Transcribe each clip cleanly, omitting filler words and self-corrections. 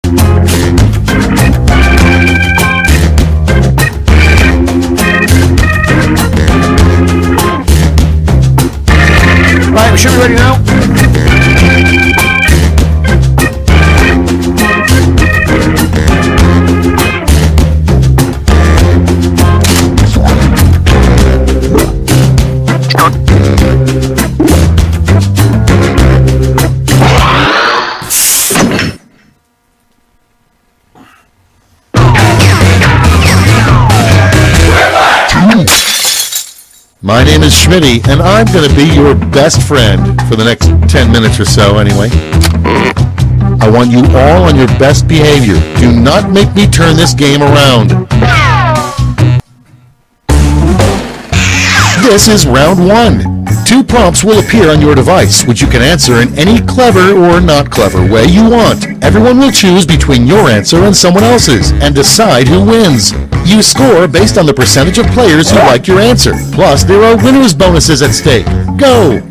Right, we should be ready now. My name is Schmitty, and I'm going to be your best friend for the next 10 minutes or so, anyway. I want you all on your best behavior. Do not make me turn this game around. This is round 1. 2 prompts will appear on your device, which you can answer in any clever or not clever way you want. Everyone will choose between your answer and someone else's, and decide who wins. You score based on the percentage of players who like your answer. Plus, there are winner's bonuses at stake. Go!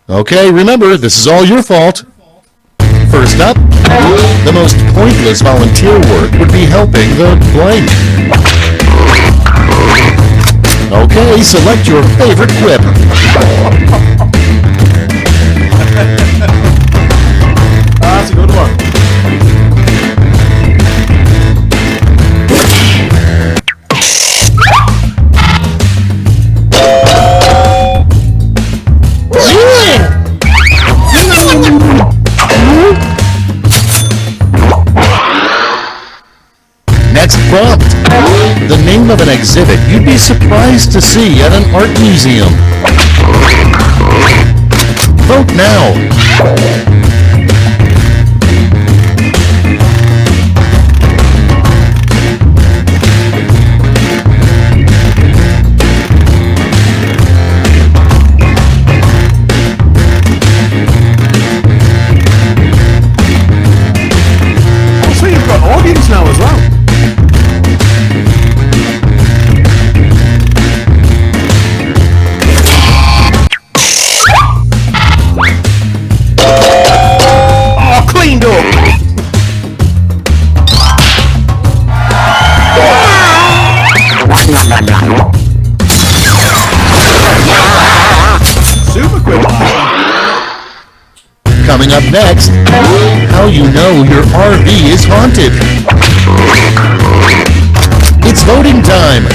Okay, remember, this is all your fault. First up, the most pointless volunteer work would be helping the blank. Okay, select your favorite quip. That's a good one. Next prompt. The name of an exhibit you'd be surprised to see at an art museum. Vote now. So you've got audience now as well. Cleaned up. Super quick. Coming up next, how you know your RV is haunted. It's voting time.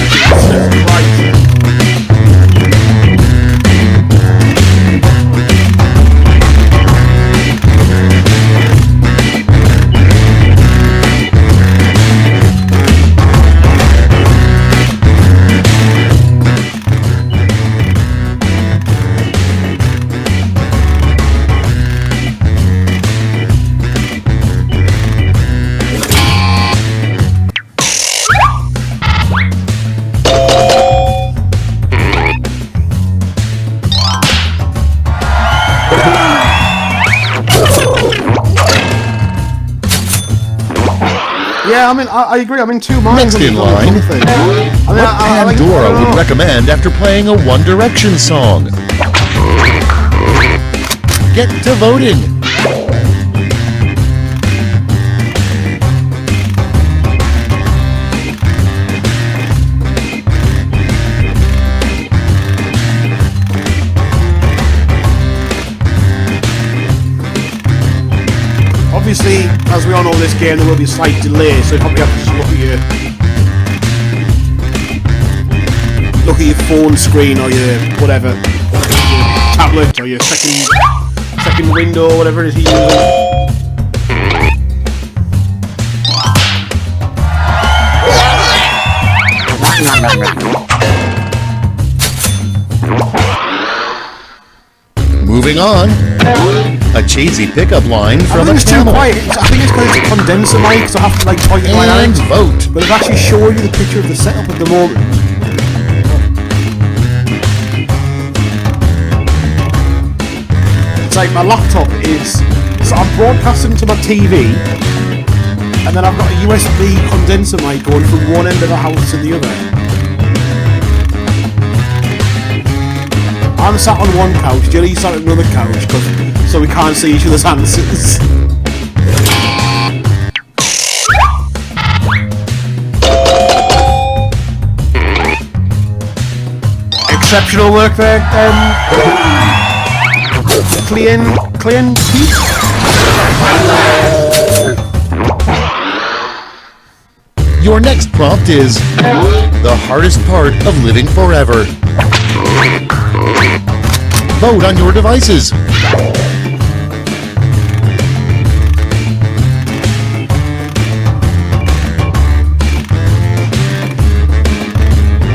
Yeah, I agree. I'm in two minds. Next in line, what Pandora would recommend after playing a One Direction song? Get to voting. Obviously, as we all know in this game, there will be a slight delay, so you probably have to just look at your phone screen or your whatever, your tablet or your second window, whatever it is you're using. Moving on. A cheesy pickup line from a it's too camel. quiet. I think it's because it's a condenser mic, so I have to like point my And eyes. vote. But I've actually shown you the picture of the setup at the moment. It's like my laptop is. So I'm broadcasting to my TV, and then I've got a USB condenser mic going from one end of the house to the other. I'm sat on one couch, Jelly's sat on another couch, so we can't see each other's answers. Exceptional work there, Clean Pete. Your next prompt is the hardest part of living forever. Vote on your devices. I'm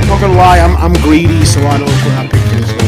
not gonna lie, I'm greedy, so I know what I picked this one.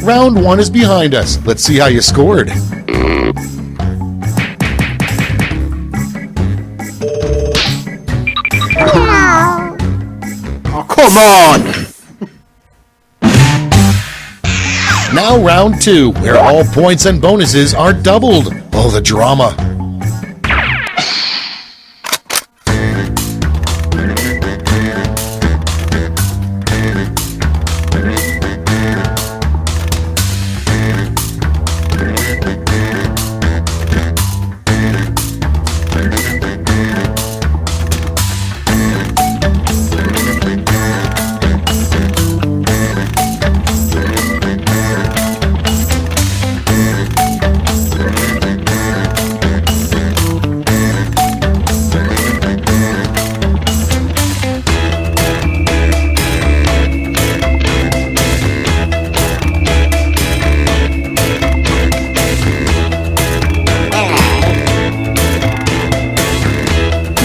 Round 1 is behind us. Let's see how you scored. Oh, come on! Now round 2, where all points and bonuses are doubled. Oh, the drama.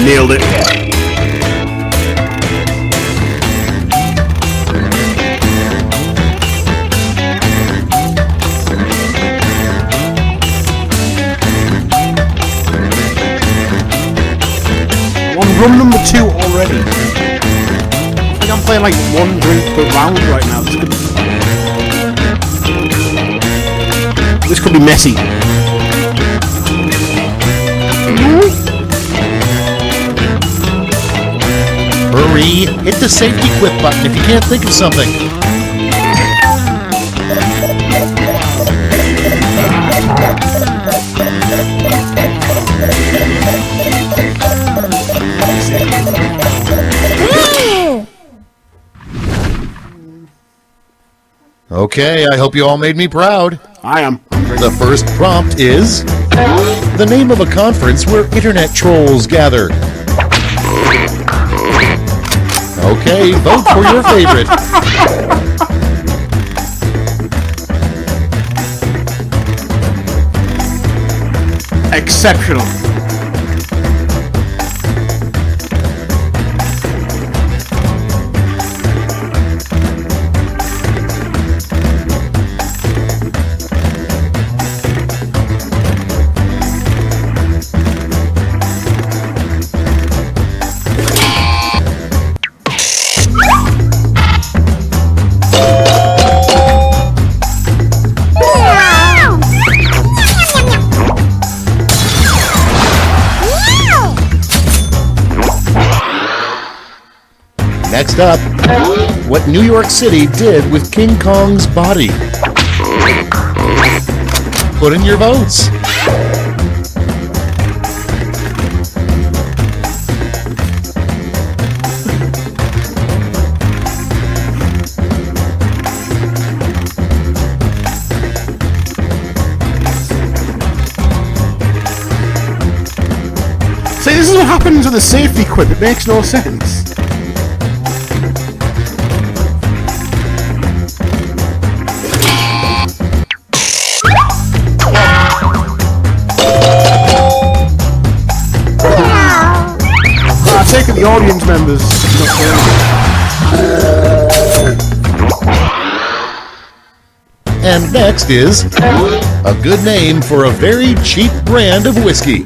Nailed it. On run number 2 already. I think I'm playing like one drink per round right now. This could be messy. Hurry, hit the safety quit button if you can't think of something. Okay, I hope you all made me proud. I am. The first prompt is the name of a conference where internet trolls gather. Okay, vote for your favorite. Exceptional. Next up, what New York City did with King Kong's body. Put in your votes. See, this is what happens with the safety quip. It makes no sense. I take it the audience members. And next is a good name for a very cheap brand of whiskey.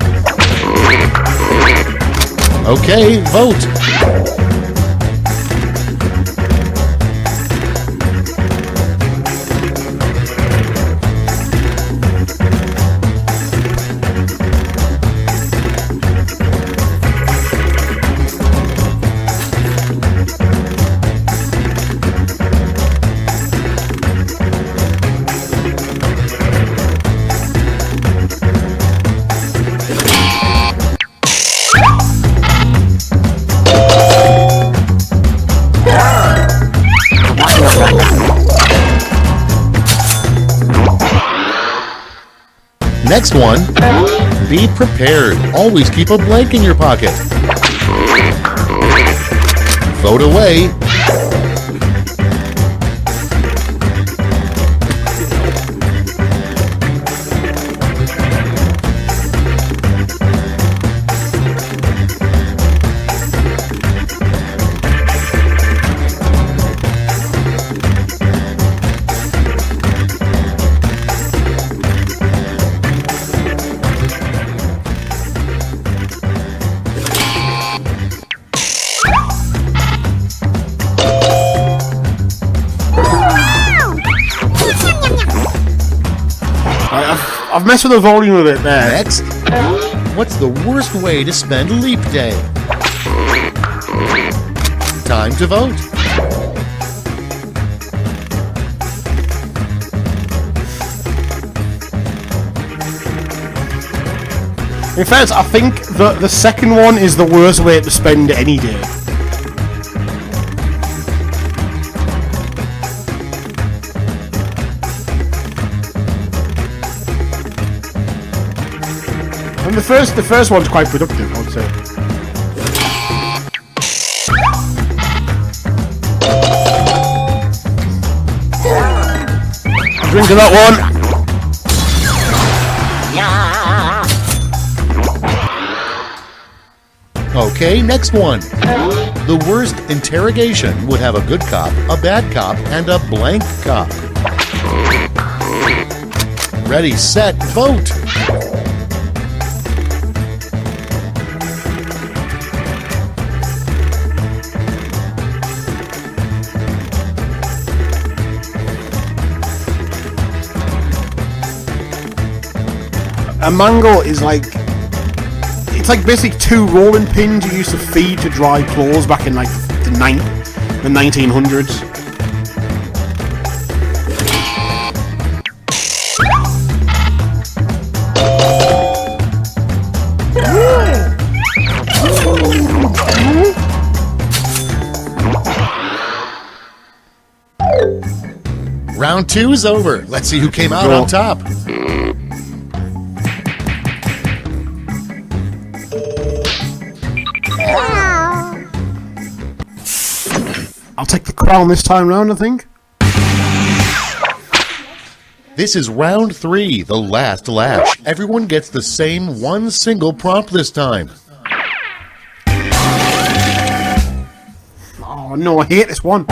Okay, vote. Next one, be prepared. Always keep a blank in your pocket. Vote away. I've messed with the volume of it there. Next, what's the worst way to spend Leap Day? Time to vote. In fact, I think the second one is the worst way to spend any day. And the first one's quite productive, I would say. Drink to that one. Okay, next one. The worst interrogation would have a good cop, a bad cop, and a blank cop. Ready, set, vote. A mango is like, it's like basically two rolling pins you used to feed to dry clothes back in like the 1900s. Round two is over. Let's see who came out on top. I'll take the crown this time round, I think. This is round three, the last lash. Everyone gets the same one single prompt this time. Oh no, I hate this one.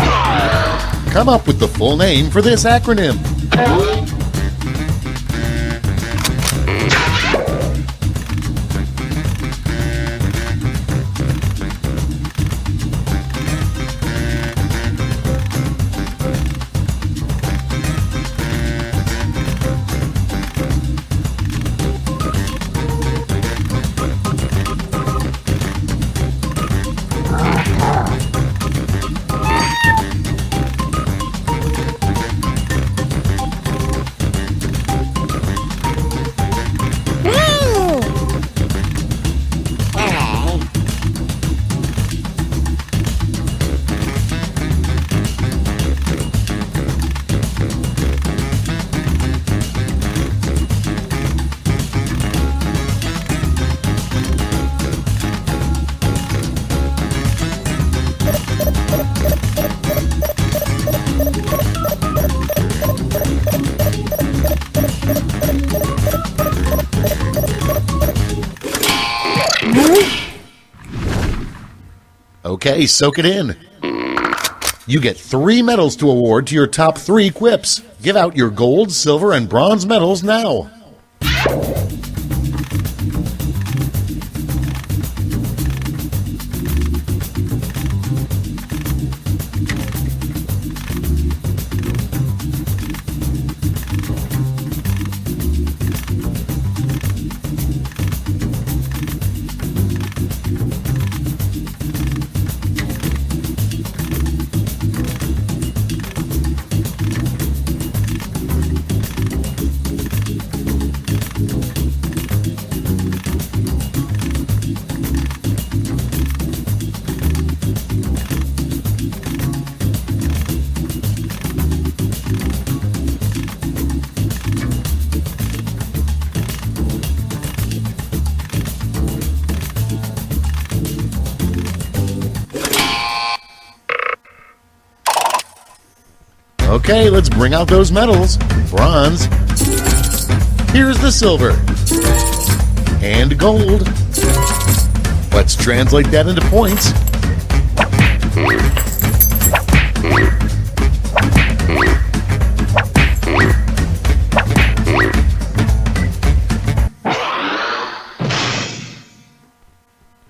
Come up with the full name for this acronym. Okay, soak it in. You get 3 medals to award to your top 3 quips. Give out your gold, silver, and bronze medals now. Okay, let's bring out those medals. Bronze. Here's the silver. And gold. Let's translate that into points.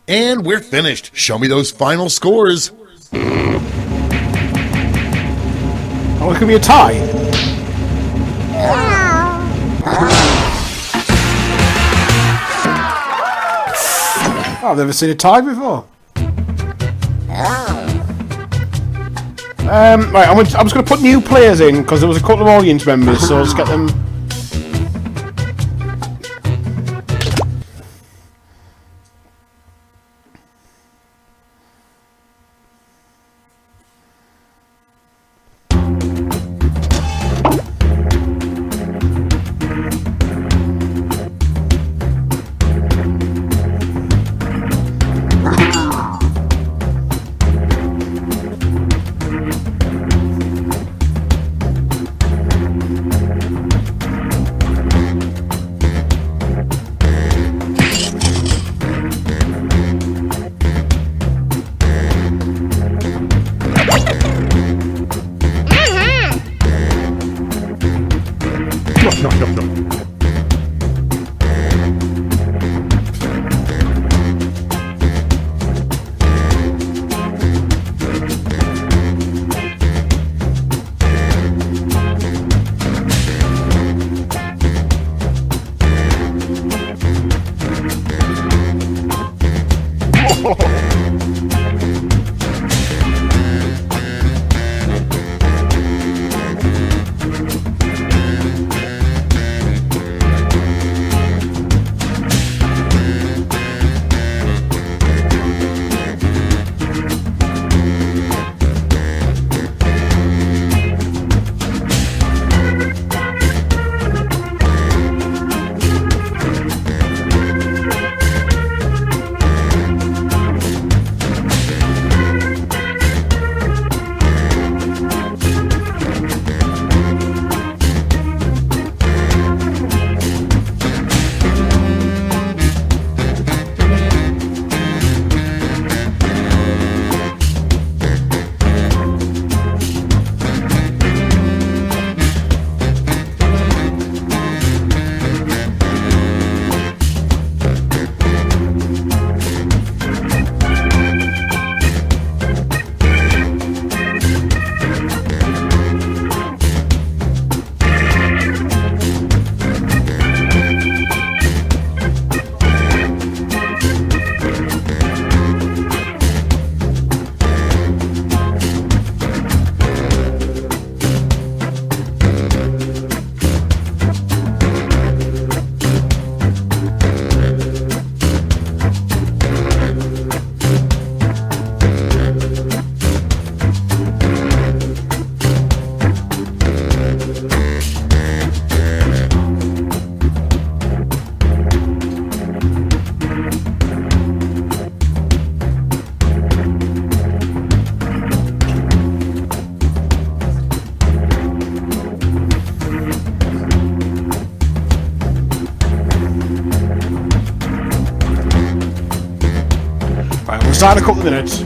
And we're finished. Show me those final scores. Oh, it could be a tie. Oh, I've never seen a tie before. Right, I'm just going to put new players in because there was a couple of audience members, so let's get them. start in a couple of minutes.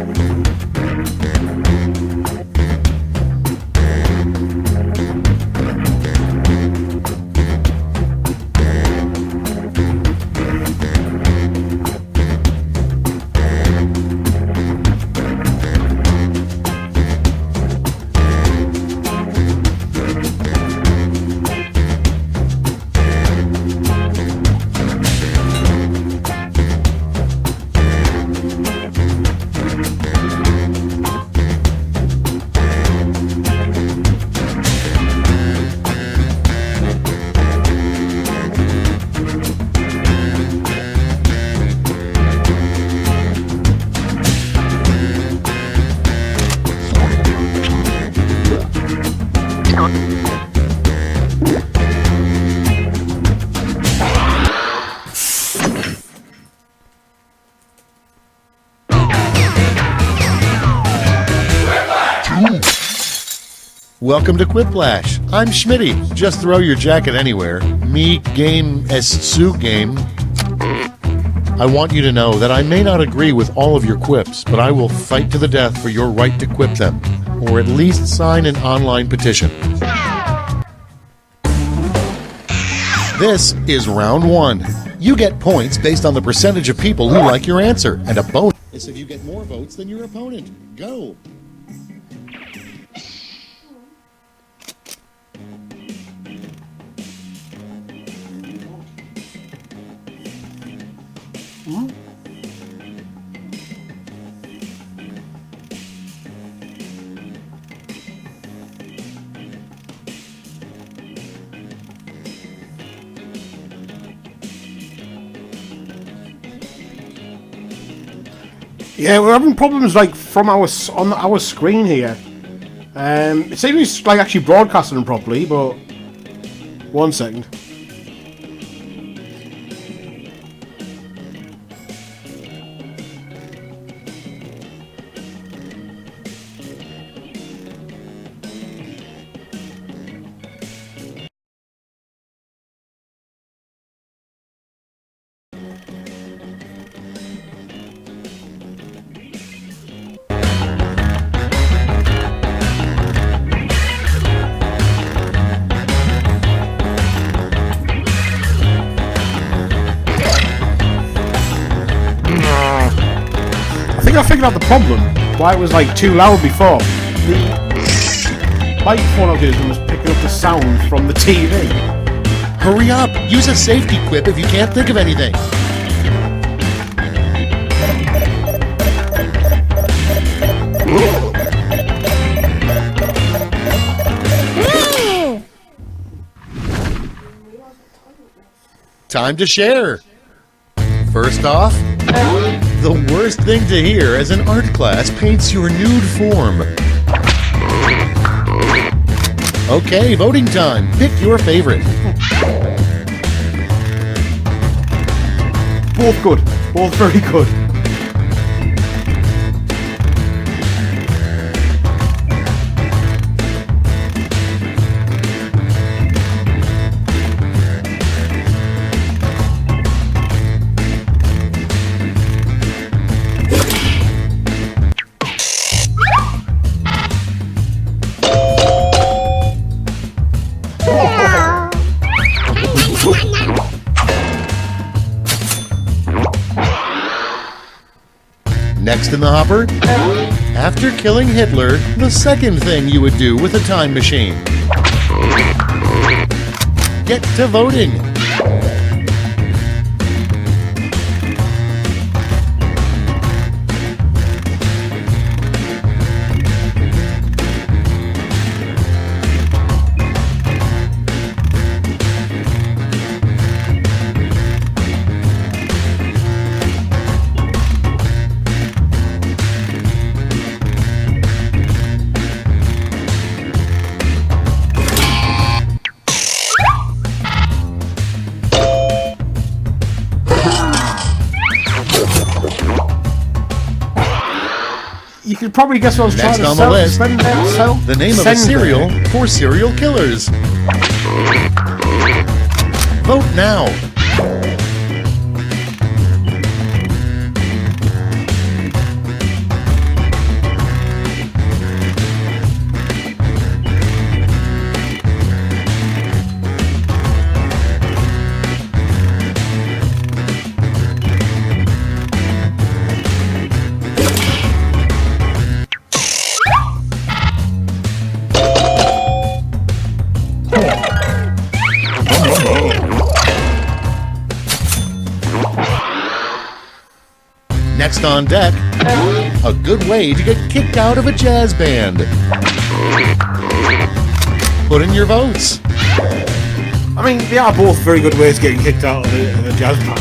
Welcome to Quiplash. I'm Schmitty. Just throw your jacket anywhere. Me game es su game. I want you to know that I may not agree with all of your quips, but I will fight to the death for your right to quip them, or at least sign an online petition. This is round one. You get points based on the percentage of people who like your answer, and a bonus if you get more votes than your opponent. Go! Yeah, we're having problems like from on our screen here. It seems it's like actually broadcasting them properly, but 1 second. I figured out the problem, why it was like too loud before. The microphone I was using was picking up the sound from the TV. Hurry up! Use a safety quip if you can't think of anything. Time to share. First off, the worst thing to hear as an art class paints your nude form. Okay, voting time. Pick your favorite. Both good. Both very good. Next in the hopper, after killing Hitler, the second thing you would do with a time machine. Get to voting. You could probably guess what I was Next trying to on sell. the list, Sell? the name of a cereal for serial killers. Vote now. Next on deck, a good way to get kicked out of a jazz band. Put in your votes. I mean, they are both very good ways of getting kicked out of the jazz band.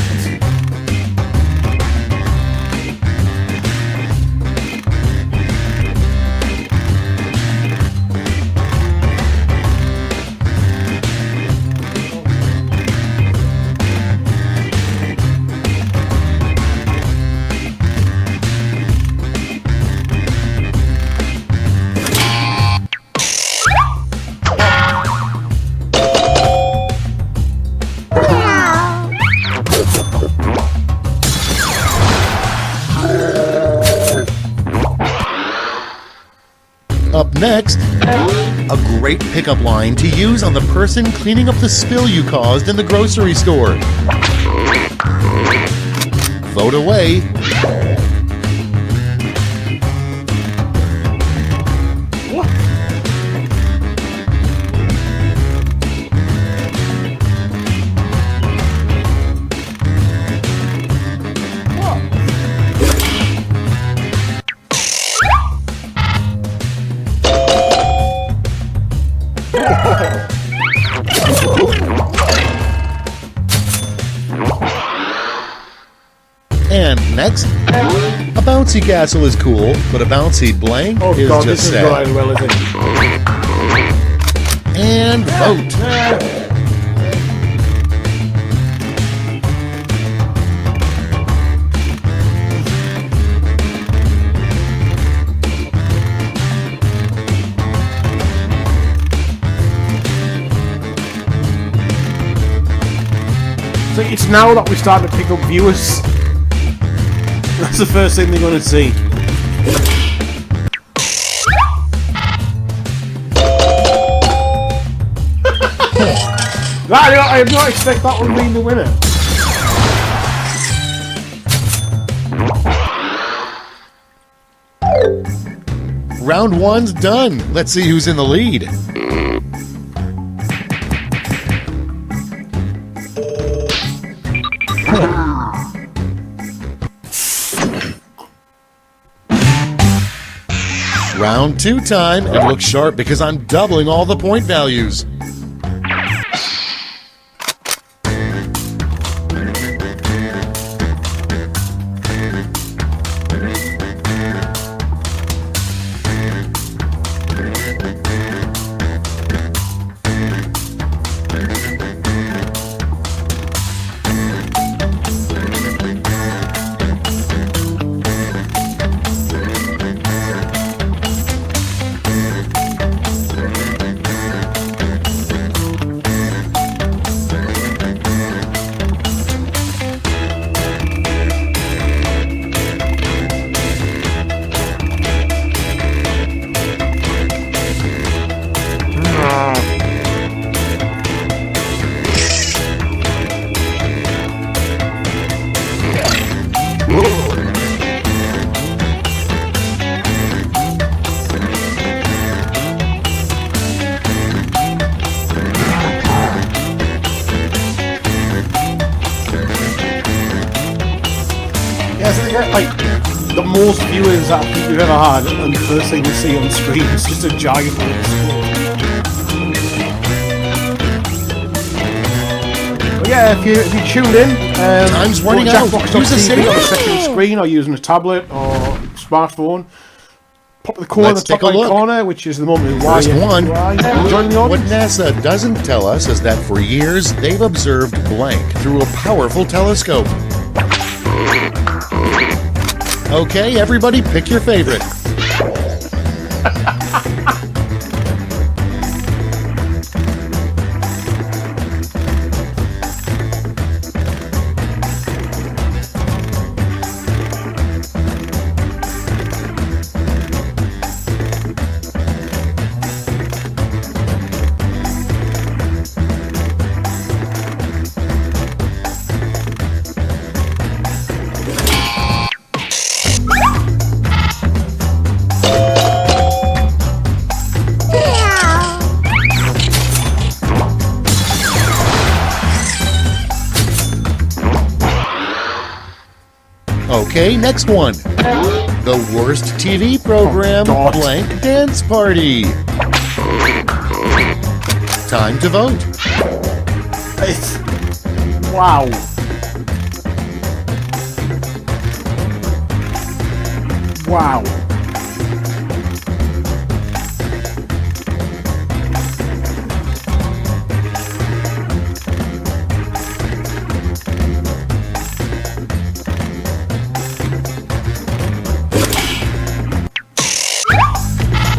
Up next, a great pickup line to use on the person cleaning up the spill you caused in the grocery store. Vote away. And next, a bouncy castle is cool, but a bouncy blank is God, just this sad. is going well, isn't it? And vote. So it's now that we start to pick up viewers. That's the first thing they're going to see. I did not expect that one being the winner. Round one's done. Let's see who's in the lead. Round two time, and look sharp because I'm doubling all the point values. Like the most viewers that we've ever had, and the first thing you see on screen is just a giant score. But yeah, if you tuned in, Time's running out. Use a TV on the second screen, or using a tablet or smartphone. Pop the corner, the top right corner, which is the moment First one. Join the What audience. NASA doesn't tell us is that for years they've observed blank through a powerful telescope. Okay, everybody, pick your favorite. Okay, next one. The worst TV program, Oh, God. Blank Dance Party. Time to vote. It's... Wow. Wow.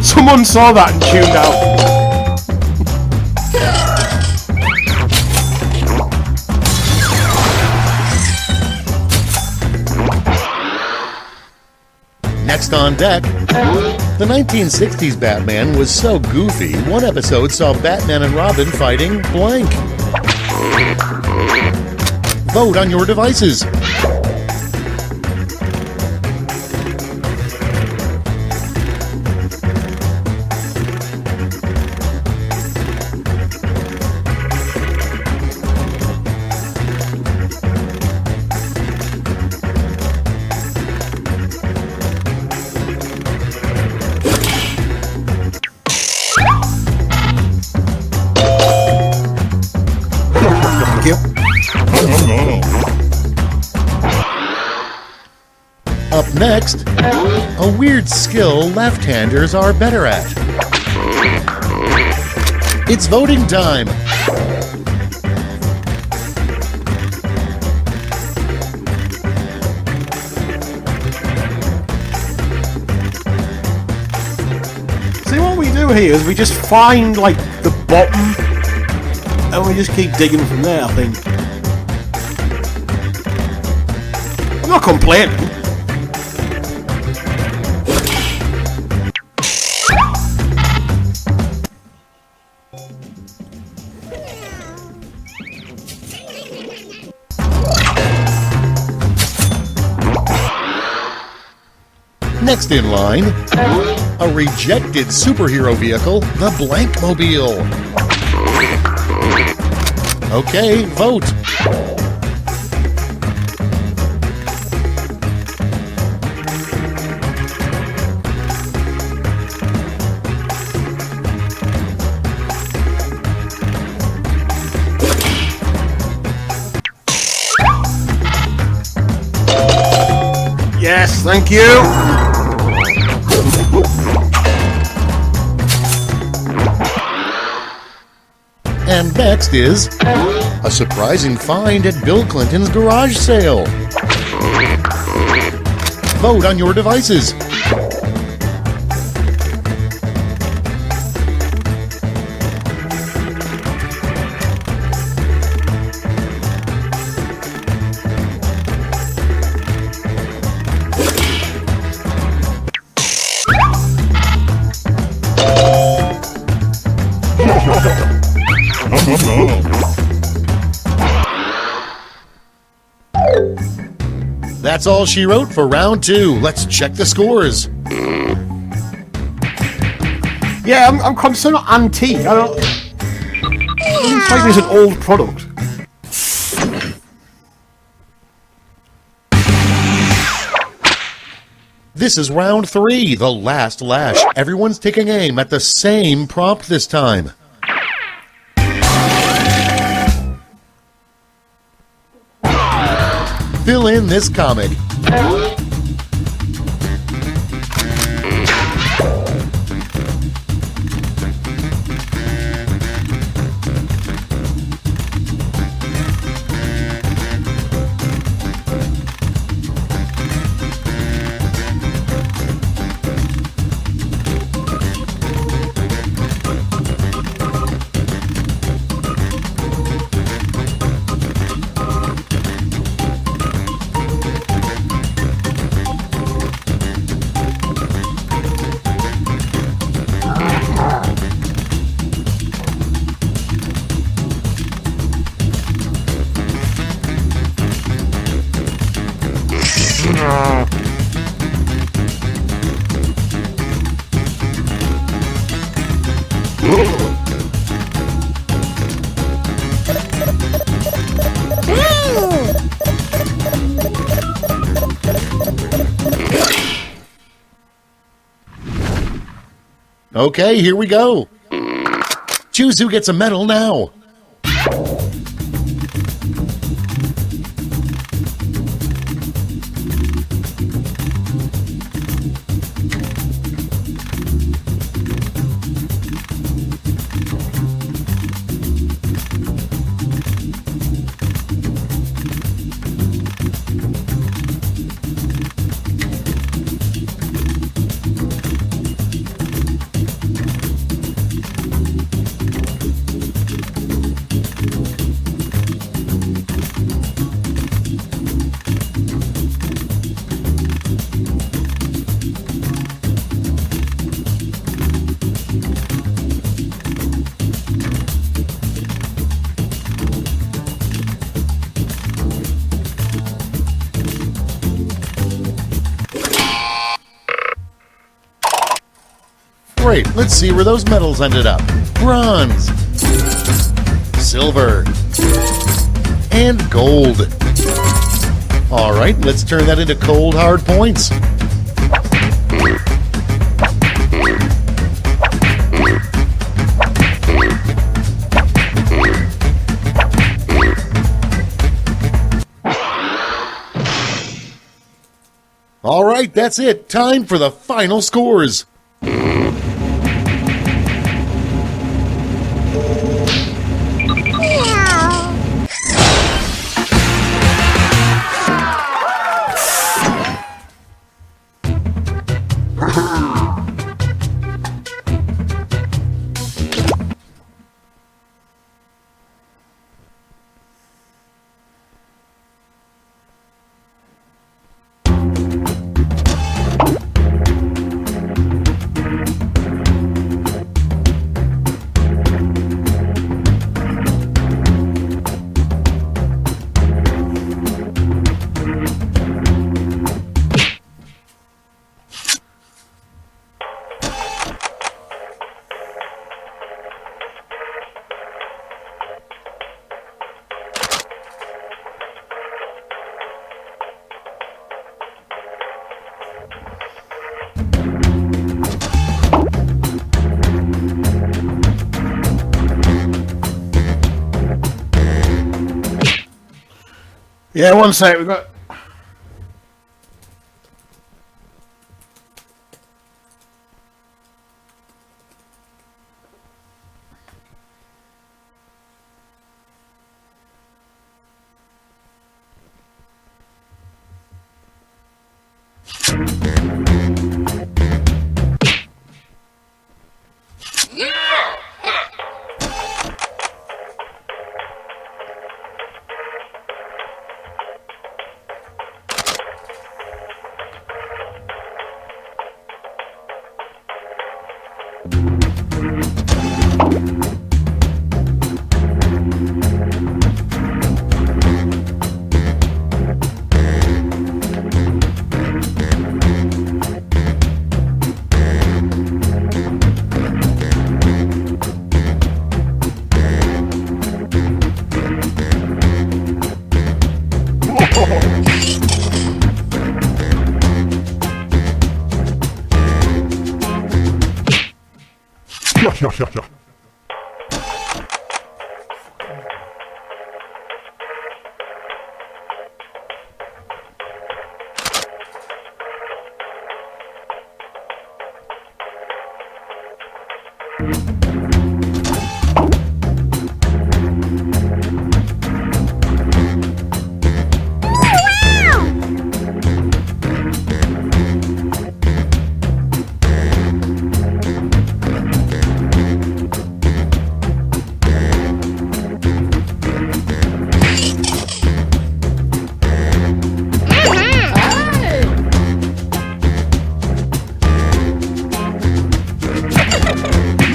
Someone saw that and tuned out. Next on deck, the 1960s Batman was so goofy, one episode saw Batman and Robin fighting blank. Vote on your devices. Thank you. Up next, a weird skill left-handers are better at. It's voting time. See, what we do here is we just find, like, the bottom and we just keep digging from there, I think. I'm not complaining. Next in line, a rejected superhero vehicle, the Blankmobile. Okay, vote. Yes, thank you. And next is a surprising find at Bill Clinton's garage sale. Vote on your devices. That's all she wrote for round 2. Let's check the scores. Yeah, I'm concerned about antique. I don't. It doesn't strike me as an old product. This is round 3, the last lash. Everyone's taking aim at the same prompt this time. Fill in this comic. Okay, here we go. Choose who gets a medal now. Great, let's see where those medals ended up. Bronze, silver, and gold. All right, let's turn that into cold, hard points. All right, that's it. Time for the final scores. Yeah, one sec. We've got. Ja.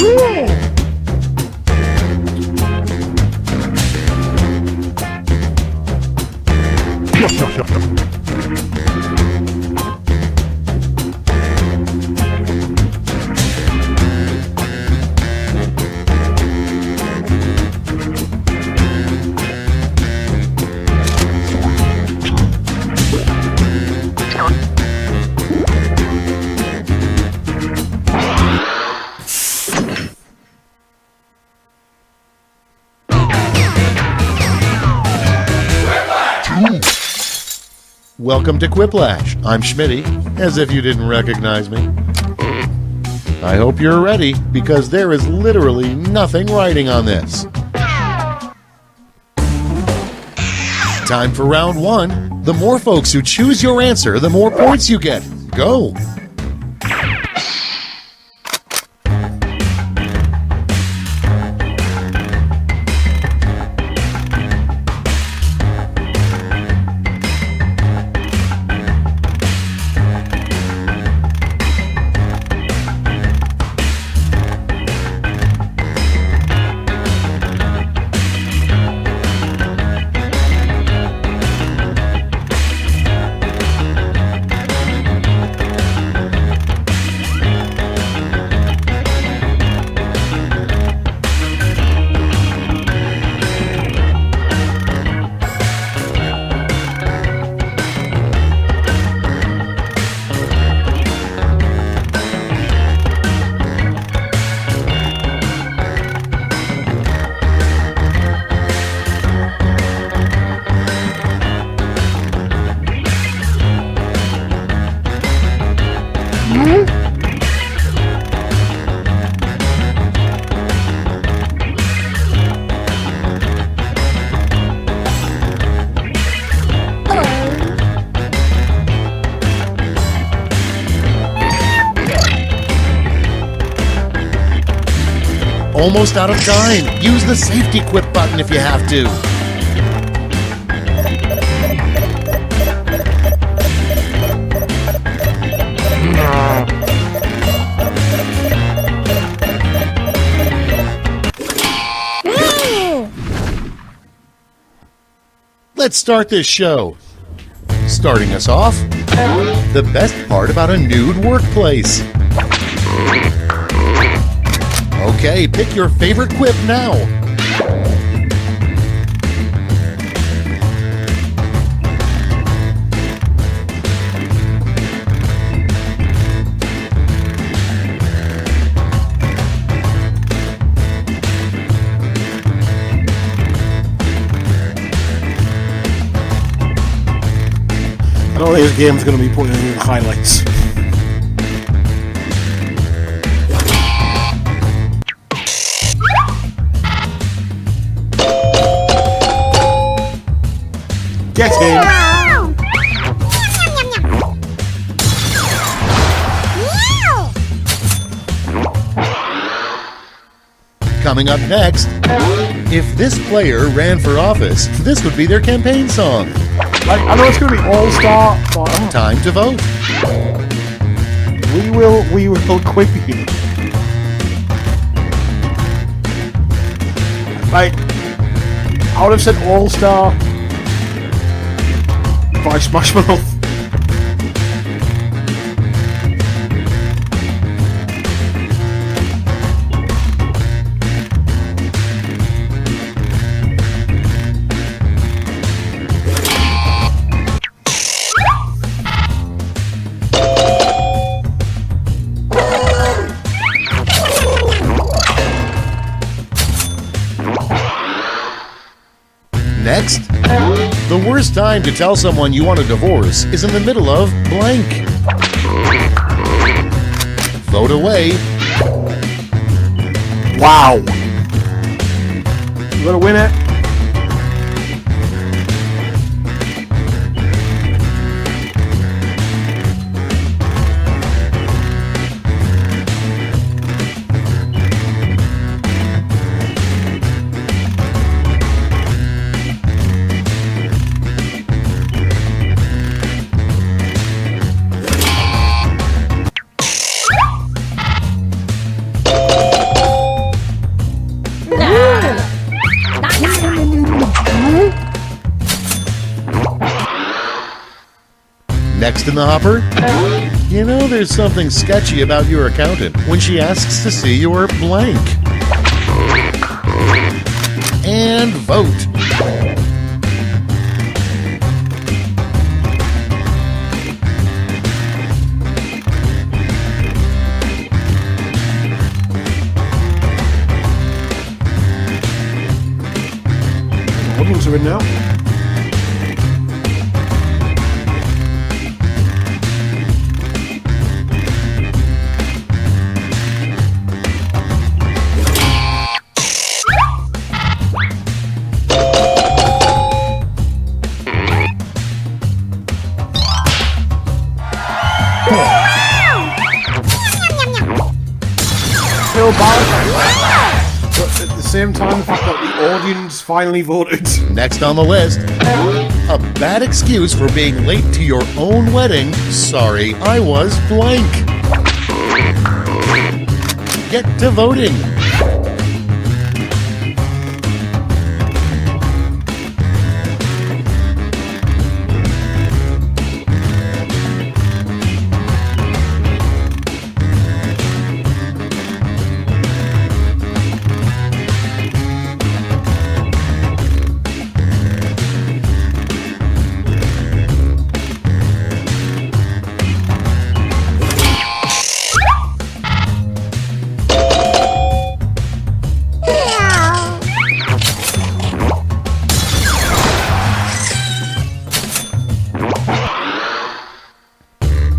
Woo! Welcome to Quiplash. I'm Schmitty, as if you didn't recognize me. I hope you're ready, because there is literally nothing writing on this. Time for round one. The more folks who choose your answer, the more points you get. Go! Almost out of time. Use the safety quip button if you have to. Let's start this show. Starting us off, the best part about a nude workplace. Okay, pick your favorite quip now. I don't think this game's going to be putting in the highlights. Get in! Coming up next, if this player ran for office, this would be their campaign song. I know it's going to be all-star, but Time to vote. we will quip you. Like, I would have said all-star, but I smashed my mouth. Next, the worst time to tell someone you want a divorce is in the middle of blank. Vote away. Wow. You gonna win it? Next in the hopper, you know there's something sketchy about your accountant when she asks to see your blank. And vote. Audience are in now. feel bad, but at the same time, the fact that the audience finally voted. Next on the list, a bad excuse for being late to your own wedding. Sorry, I was blank. Get to voting.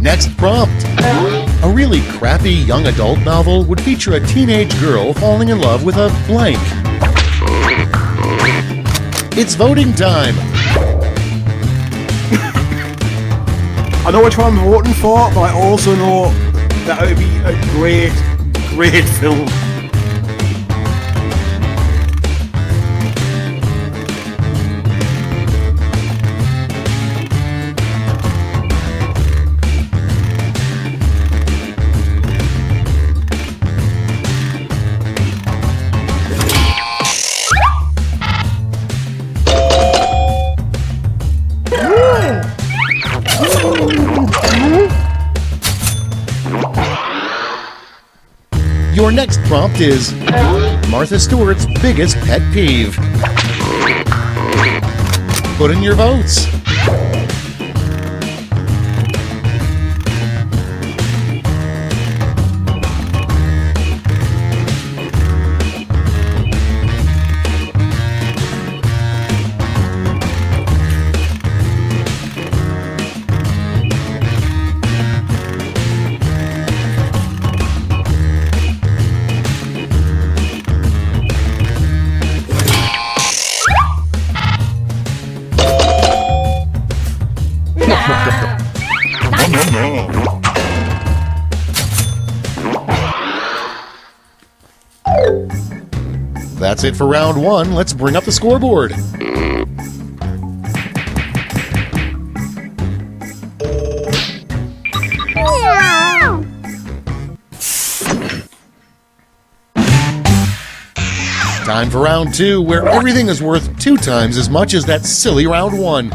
Next prompt. A really crappy young adult novel would feature a teenage girl falling in love with a blank. It's voting time. I know which one I'm voting for, but I also know that it would be a great, great film. Your next prompt is Martha Stewart's biggest pet peeve. Put in your votes. That's it for round one. Let's bring up the scoreboard. Time for round two, where everything is worth 2 times as much as that silly round one.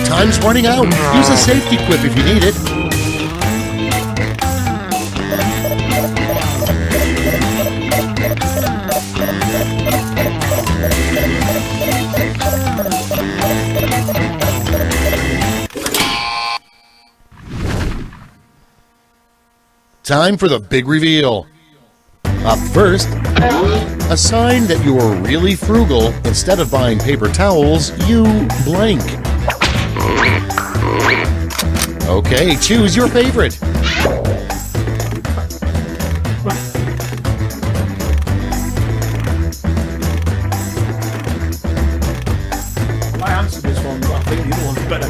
Time's running out. Use a safety quip if you need it. Time for the big reveal. Up first, a sign that you are really frugal. Instead of buying paper towels, you blank. Okay, choose your favorite. I answered this one, but I think the other one's better.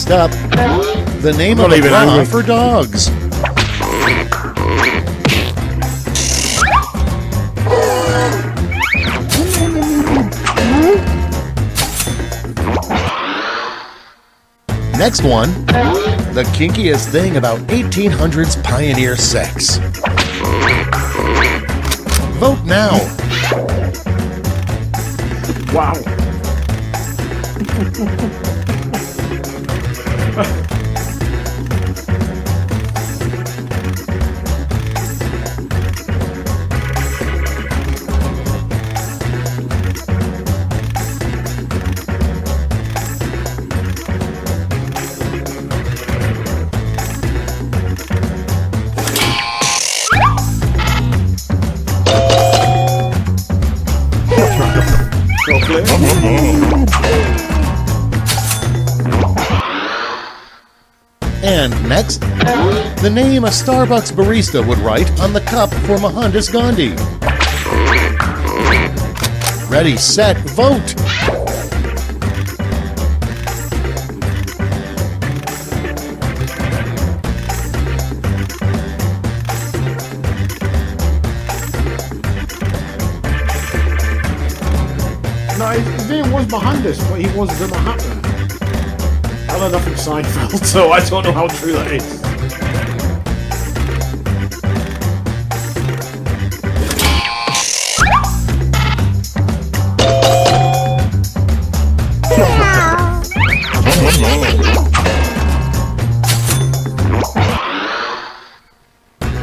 Next up, the name of Not a even bra angry. for dogs. Next one, the kinkiest thing about 1800s pioneer sex. Vote now. Wow. And next, the name a Starbucks barista would write on the cup for Mohandas Gandhi. Ready, set, vote! No, his name was Mohandas, but he was the Mahatma. I learned that from Seinfeld, so I don't know how true that is.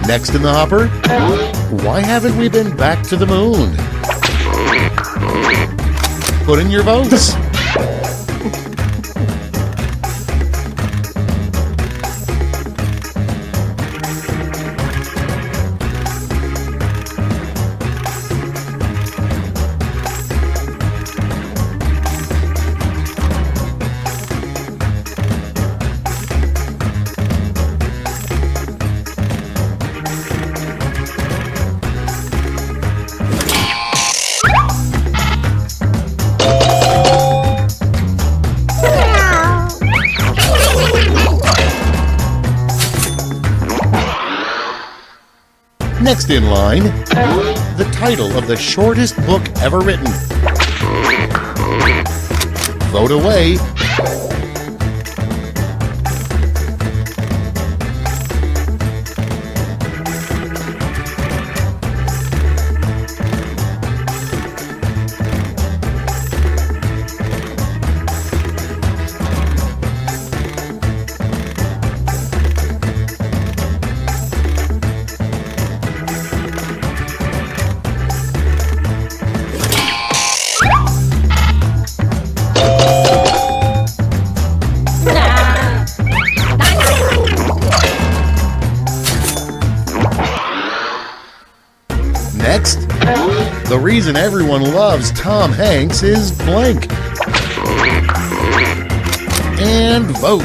Next in the hopper, why haven't we been back to the moon? Put in your votes. Next in line, the title of the shortest book ever written. Vote away. Next, the reason everyone loves Tom Hanks is blank. And vote.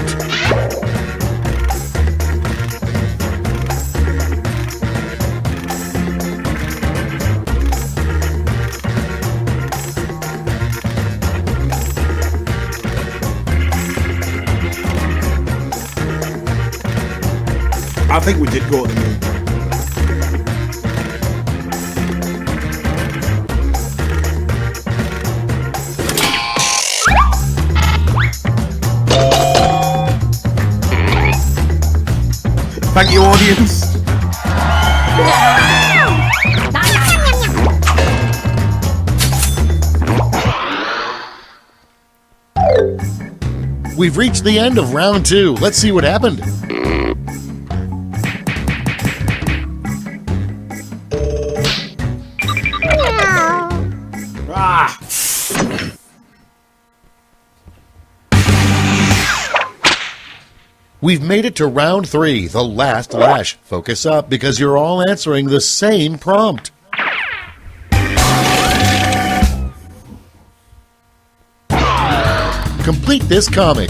I think we did go to the moon. Thank you, audience. We've reached the end of round 2. Let's see what happened. Ah. We've made it to round 3, the last lash. Focus up because you're all answering the same prompt. Complete this comic.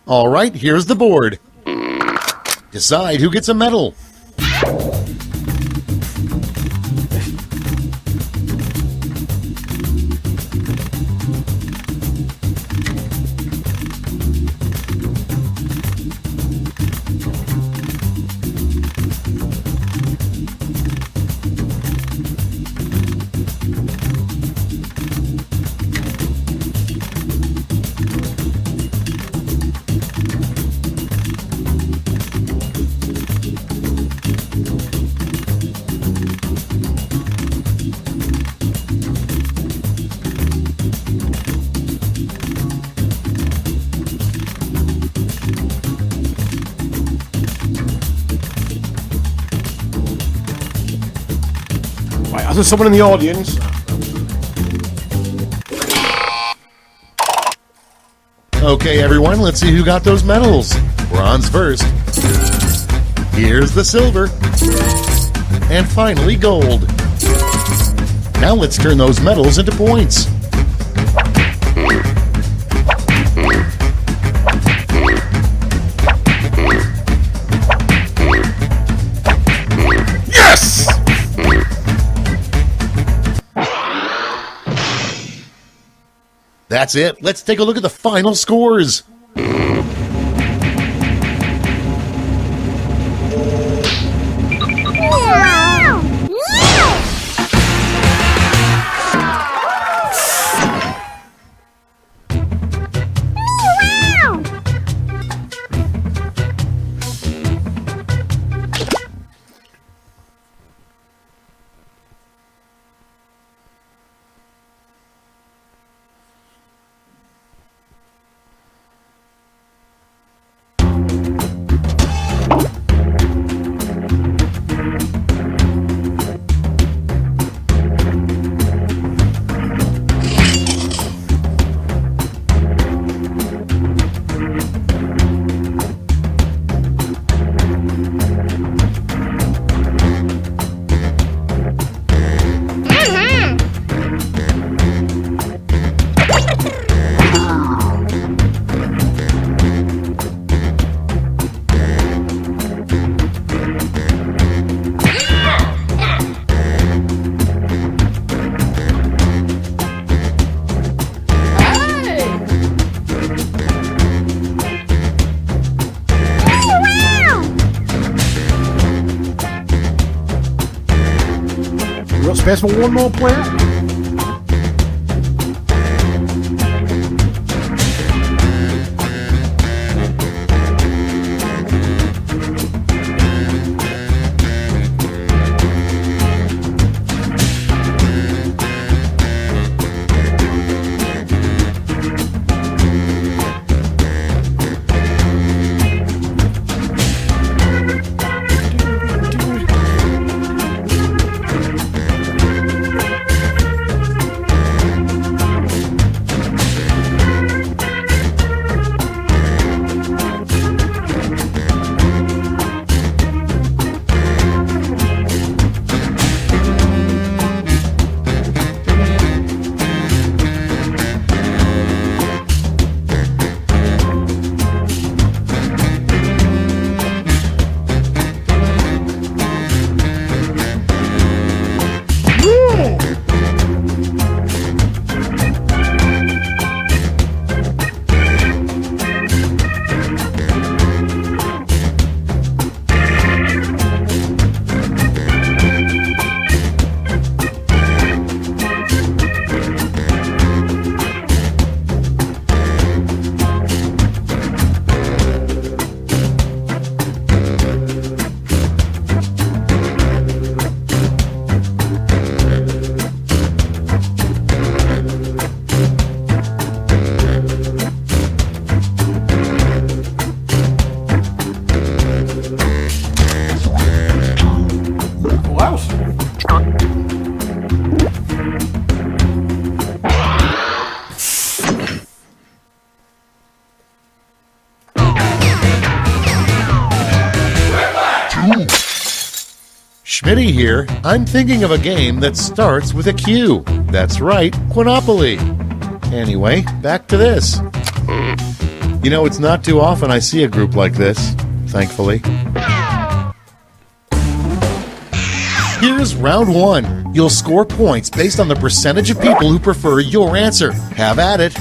All right, here's the board. Decide who gets a medal. Right, as there's someone in the audience. Okay, everyone, let's see who got those medals. Bronze first. Here's the silver. And finally, gold. Now let's turn those medals into points. Yes! That's it. Let's take a look at the final scores. You got space for one more player? Schmitty here. I'm thinking of a game that starts with a Q. That's right, Quinopoly. Anyway, back to this. You know, it's not too often I see a group like this, thankfully. Here's round one. You'll score points based on the percentage of people who prefer your answer. Have at it.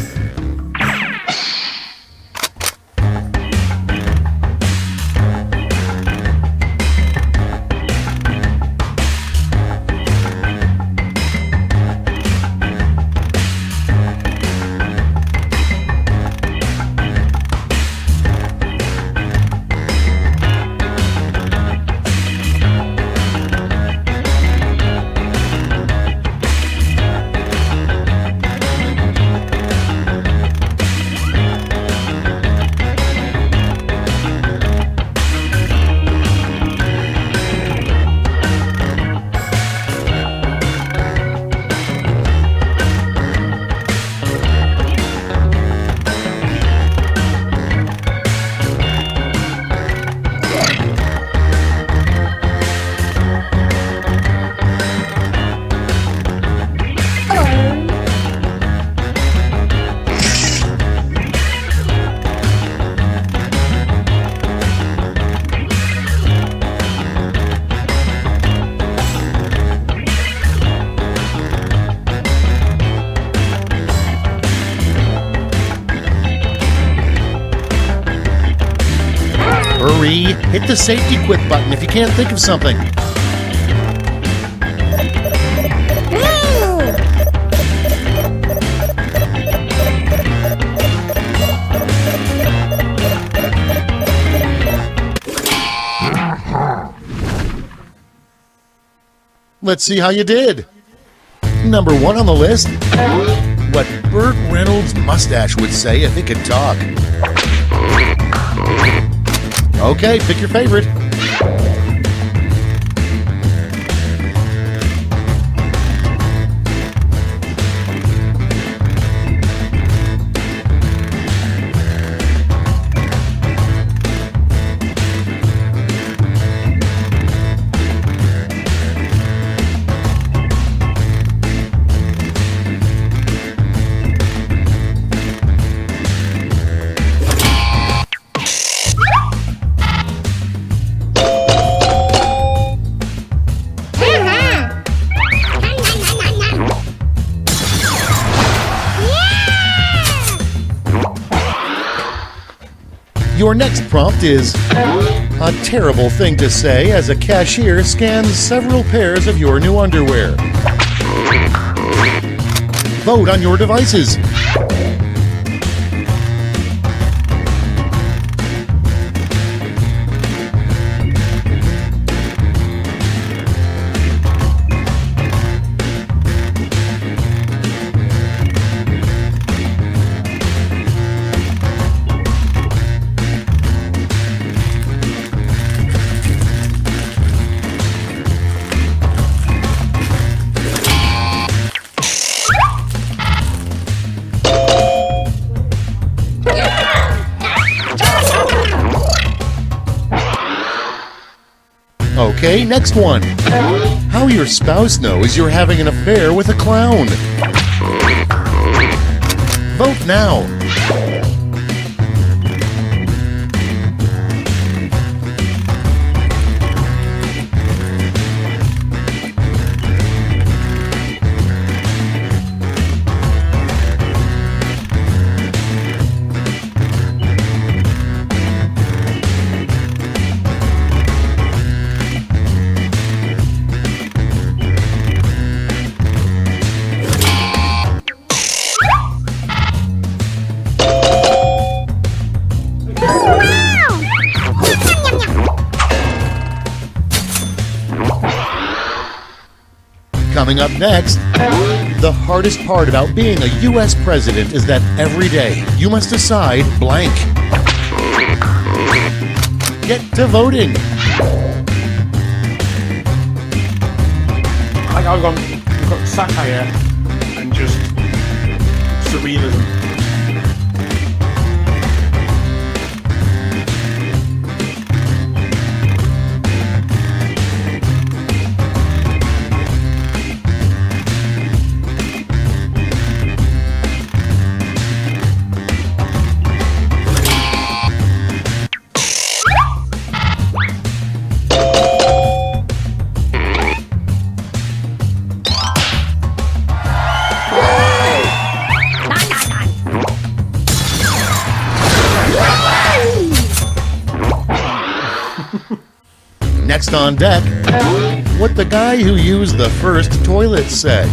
Hurry! Hit the safety quit button if you can't think of something. Let's see how you did. Number one on the list. What Burt Reynolds' mustache would say if it could talk. Okay, pick your favorite. Your next prompt is a terrible thing to say as a cashier scans several pairs of your new underwear. Vote on your devices. Okay, next one. How your spouse knows you're having an affair with a clown. Vote now. Coming up next, the hardest part about being a U.S. president is that every day you must decide blank. Get to voting. Like I've got satire and just surrealism. Next on deck, what the guy who used the first toilet said.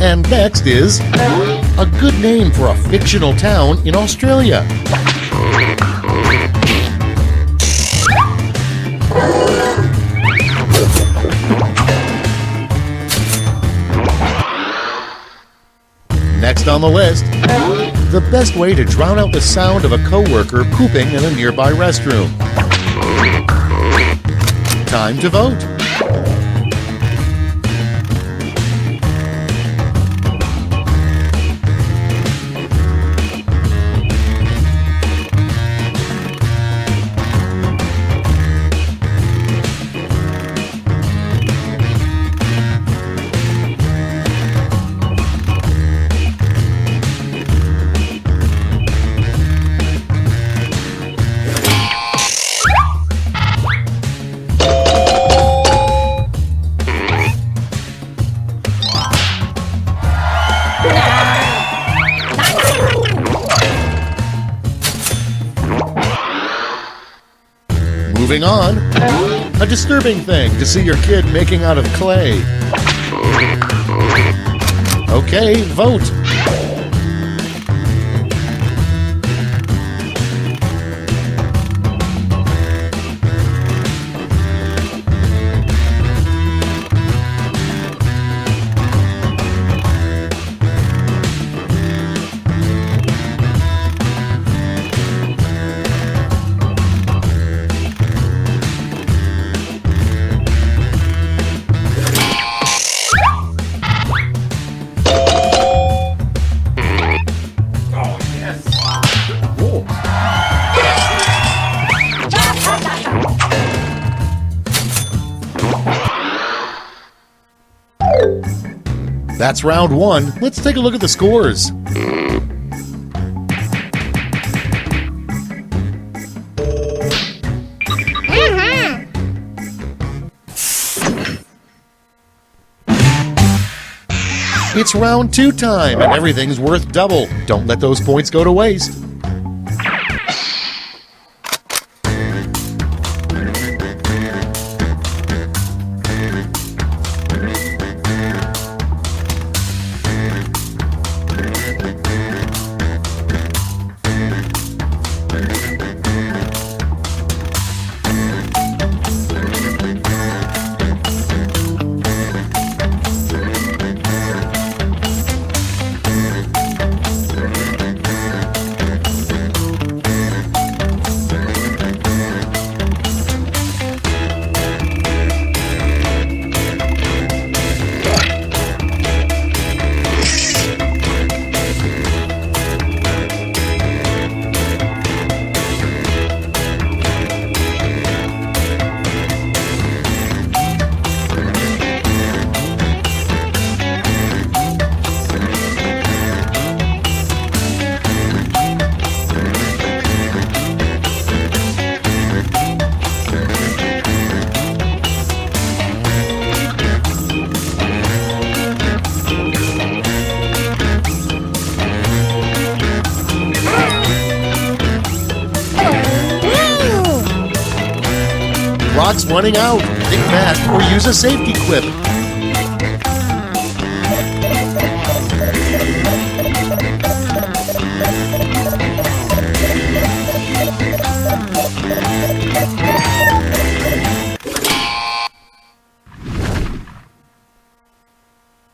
And next is a good name for a fictional town in Australia. Next on the list, the best way to drown out the sound of a coworker pooping in a nearby restroom. Time to vote. Moving on, a disturbing thing to see your kid making out of clay. Okay, vote. That's round one. Let's take a look at the scores. It's round two time, and everything's worth double. Don't let those points go to waste. Clock's running out. Think fast or use a safety quip.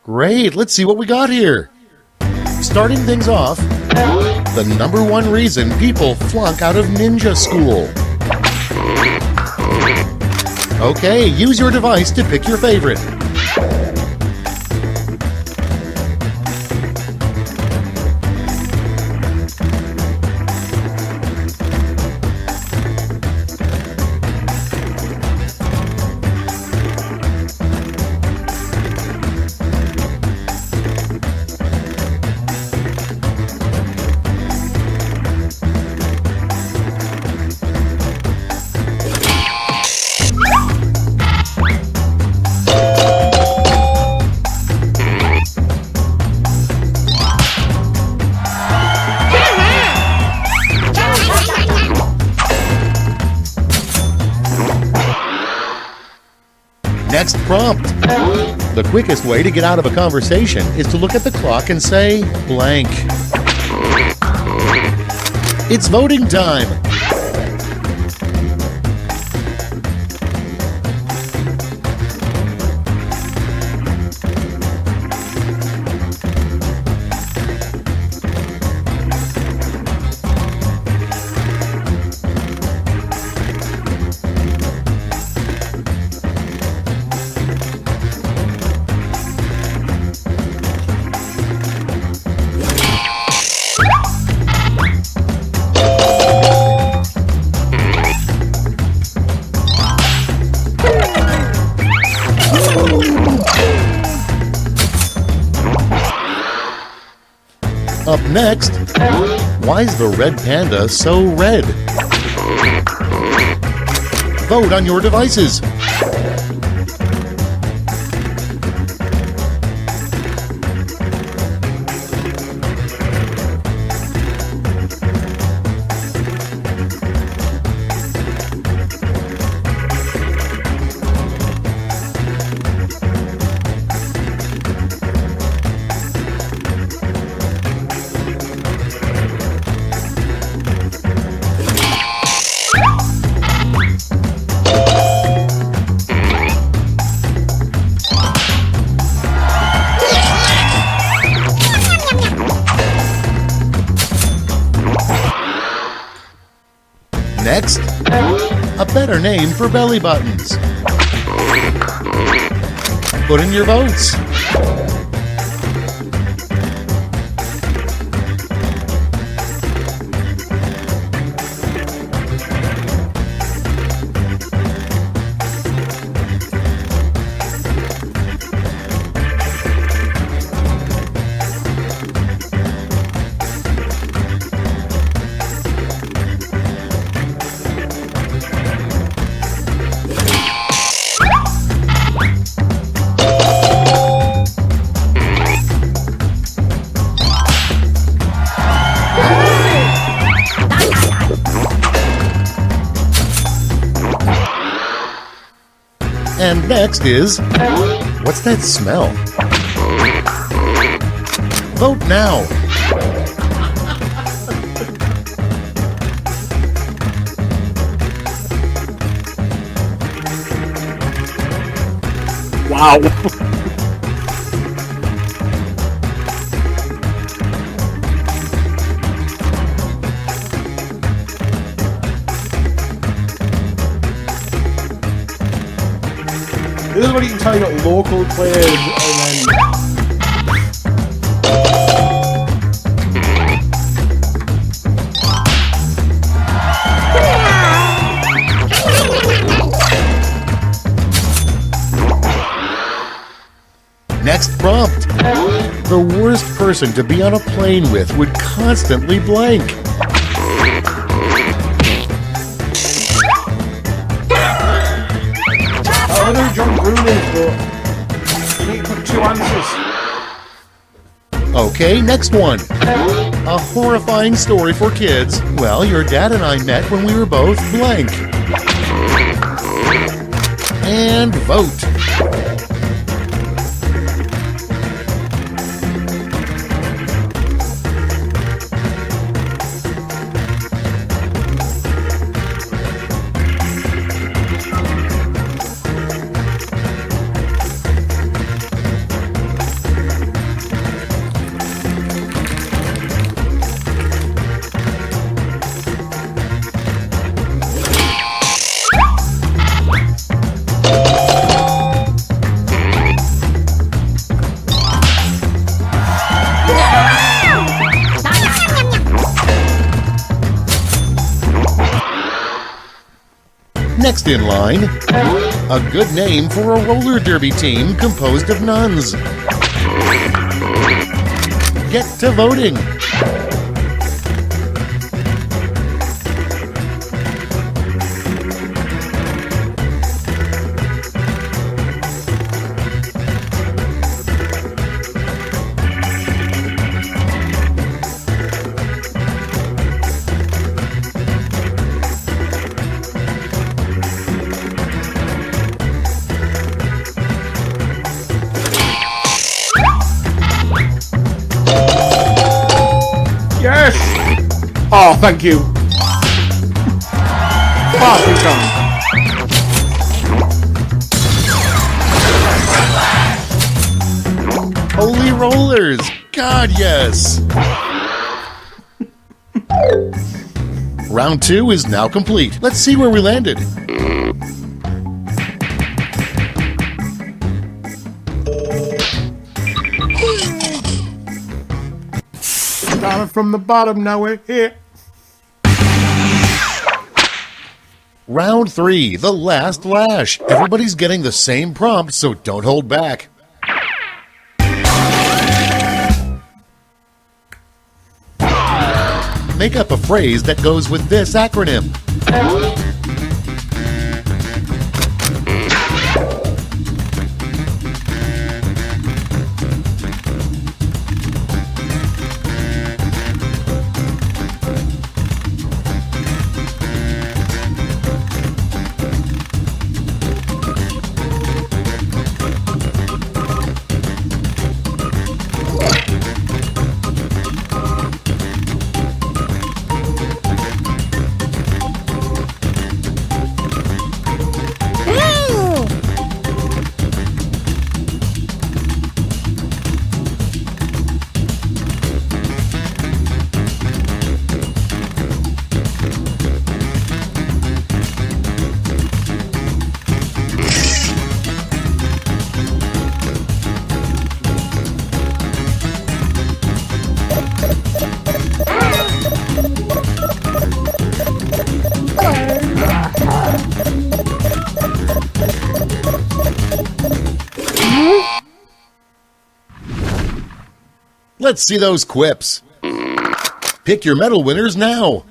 Great, let's see what we got here. Starting things off, the number one reason people flunk out of ninja school. Okay, use your device to pick your favorite. Next prompt. The quickest way to get out of a conversation is to look at the clock and say blank. It's voting time. Up next, why is the red panda so red? Vote on your devices. Next, a better name for belly buttons. Put in your votes. And next is, what's that smell? Vote now. Wow. This is what you can tell you got local players and then... Next prompt. The worst person to be on a plane with would constantly blank. I know John Bruno's, but you need to put 2 answers. Okay, next one. A horrifying story for kids. Well, your dad and I met when we were both blank. And vote. Next in line, a good name for a roller derby team composed of nuns. Get to voting. Oh, thank you. Far too kind. Holy rollers! God, yes! Round 2 is now complete. Let's see where we landed. Started from the bottom, now we're here. Round 3, the last lash. Everybody's getting the same prompt, so don't hold back. Make up a phrase that goes with this acronym. Let's see those quips. Pick your medal winners now.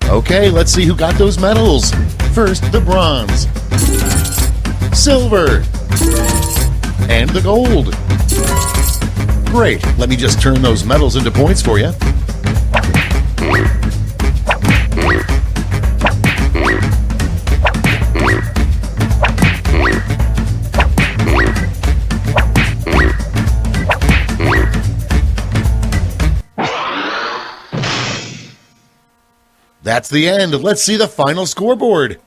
Okay, let's see who got those medals. First, the bronze, silver, and the gold. Great, let me just turn those medals into points for you. That's the end. Let's see the final scoreboard.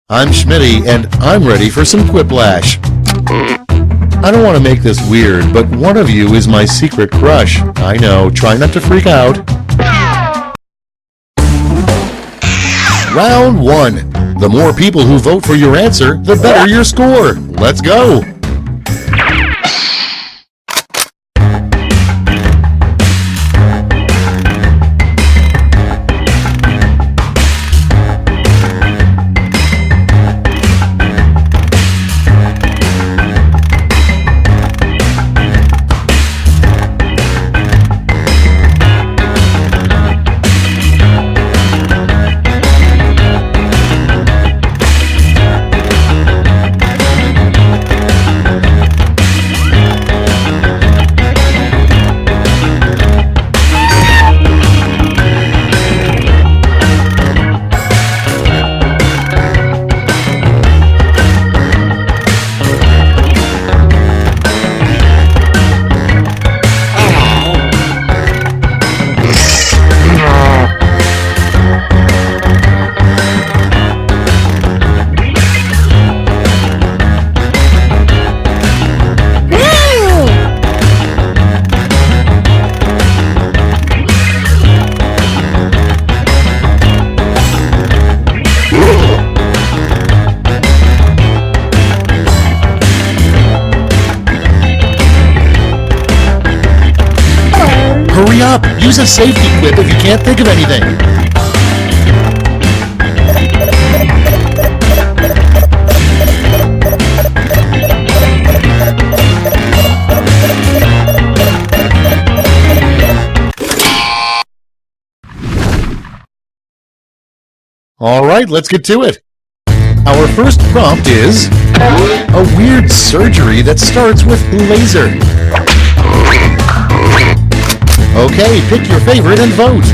I'm Schmitty, and I'm ready for some Quiplash. I don't want to make this weird, but one of you is my secret crush. I know, try not to freak out. Round 1. The more people who vote for your answer, the better your score. Let's go! Hurry up! Use a safety quip if you can't think of anything. Alright, let's get to it. Our first prompt is a weird surgery that starts with laser. Okay, pick your favorite and vote.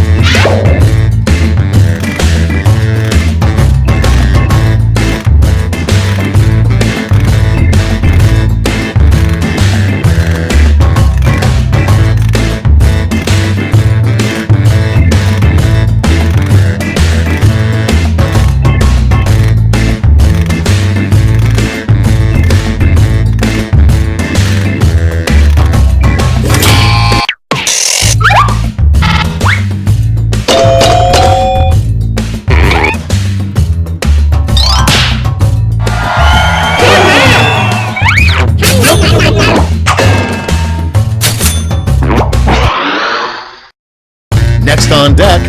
Next on deck,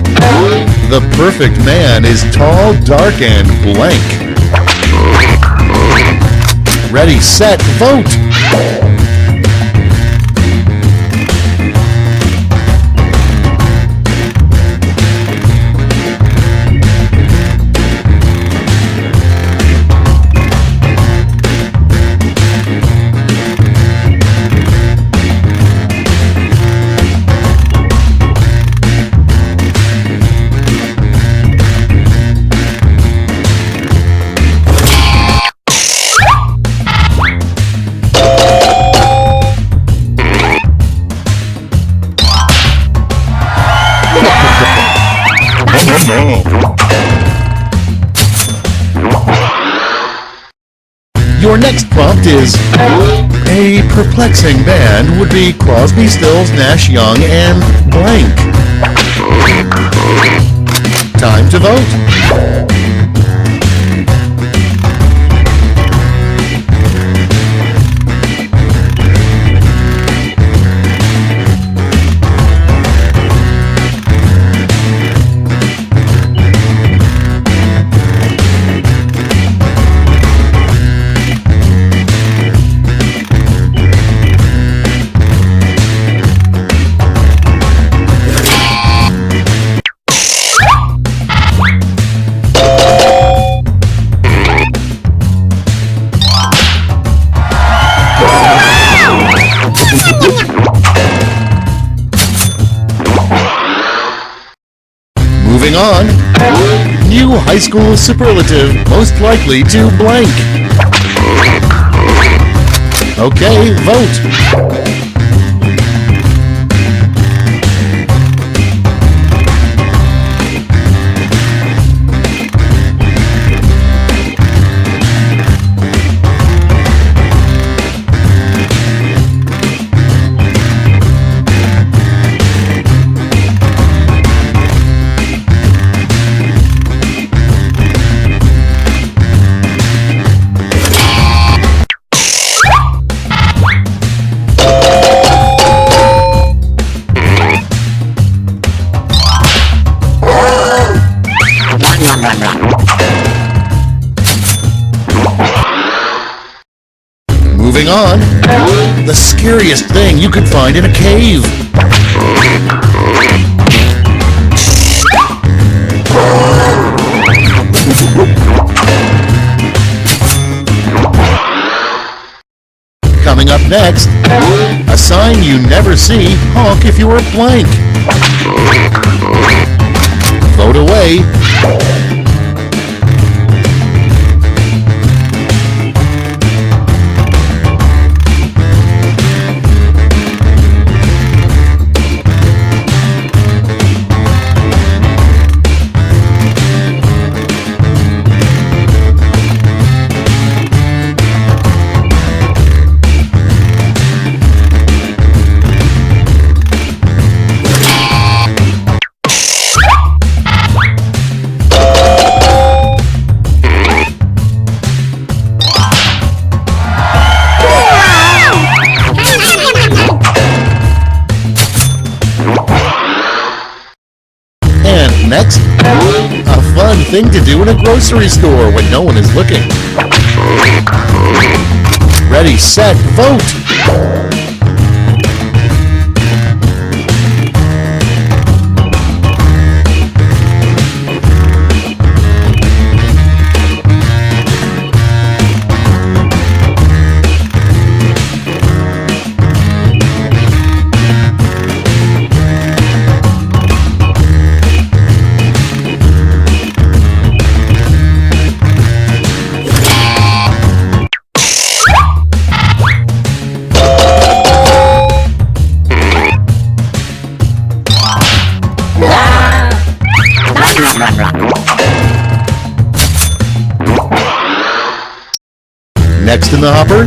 the perfect man is tall, dark, and blank. Ready, set, vote! Your next prompt is a perplexing band would be Crosby, Stills, Nash, Young, and blank. Time to vote. Moving on. New high school superlative most likely to blank. Okay, vote. Moving on, the scariest thing you could find in a cave. Coming up next, a sign you never see, honk if you are blank. Vote away. And next, a fun thing to do in a grocery store when no one is looking. Ready, set, vote! Next in the hopper,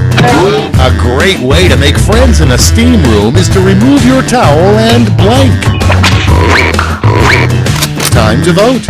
a great way to make friends in a steam room is to remove your towel and blank. Time to vote.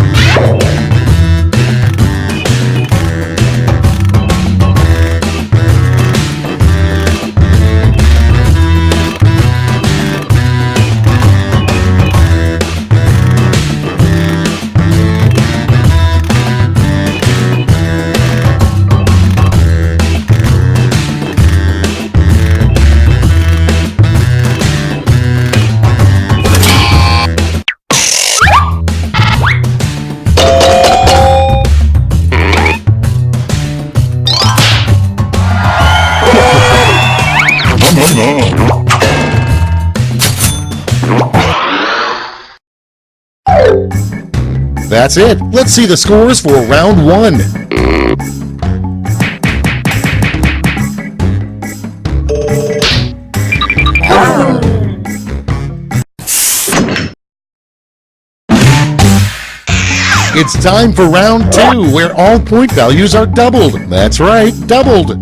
That's it. Let's see the scores for round one. It's time for round two, where all point values are doubled. That's right, doubled.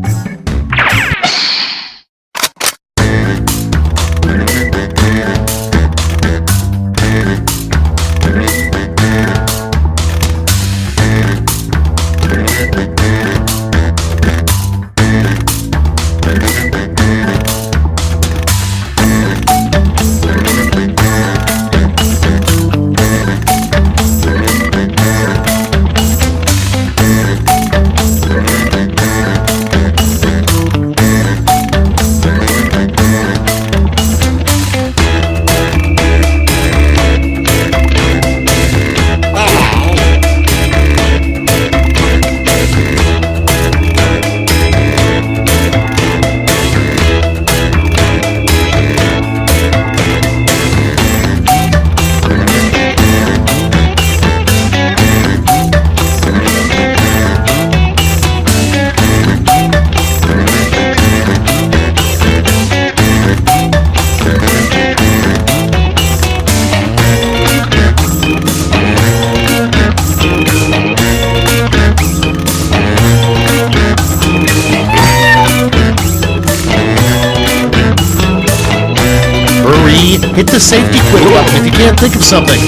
Hit the safety quit button if you can't think of something.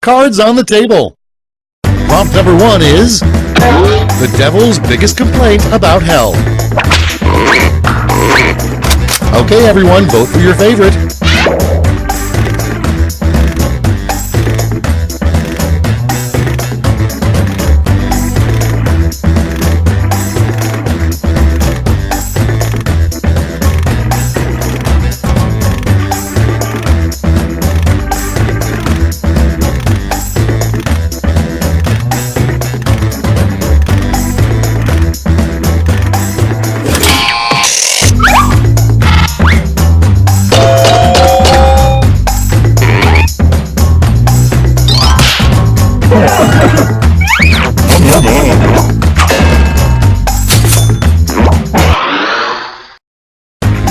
Cards on the table. Prompt number one is the devil's biggest complaint about hell. Okay, everyone, vote for your favorite.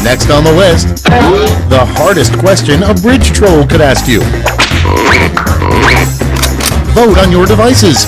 Next on the list, the hardest question a bridge troll could ask you. Vote on your devices.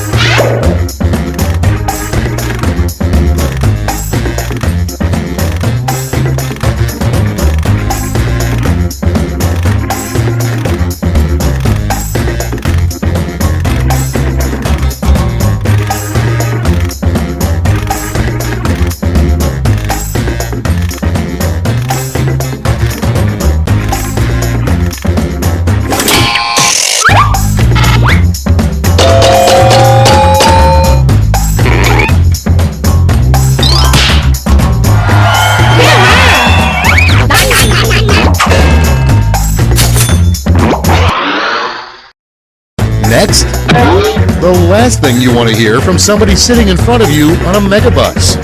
Next, the last thing you want to hear from somebody sitting in front of you on a megabus.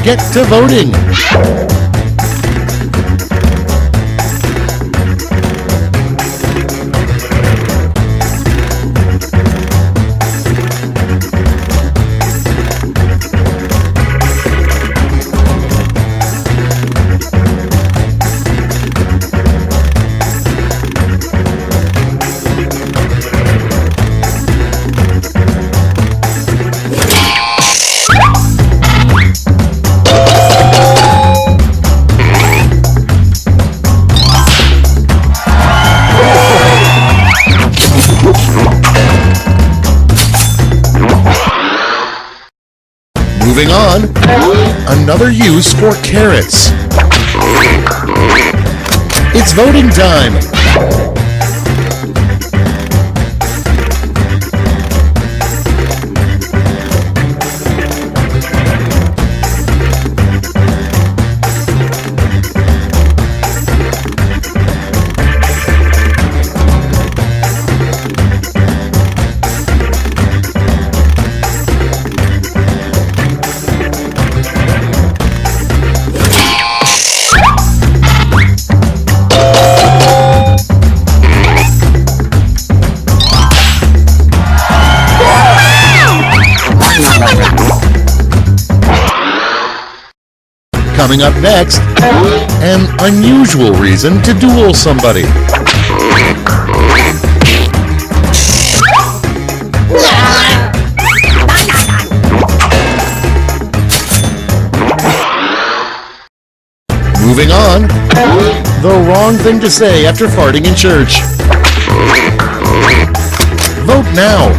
Get to voting. Moving on, another use for carrots. It's voting time. Coming up next, an unusual reason to duel somebody. Moving on, the wrong thing to say after farting in church. Vote now.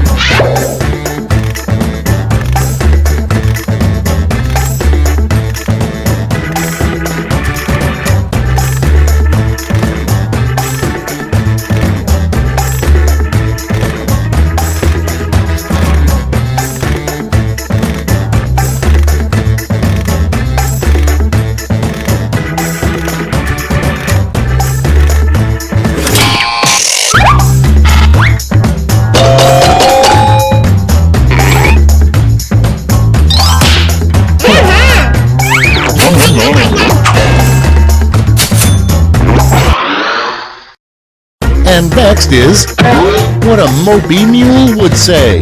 And next is what a mopey mule would say.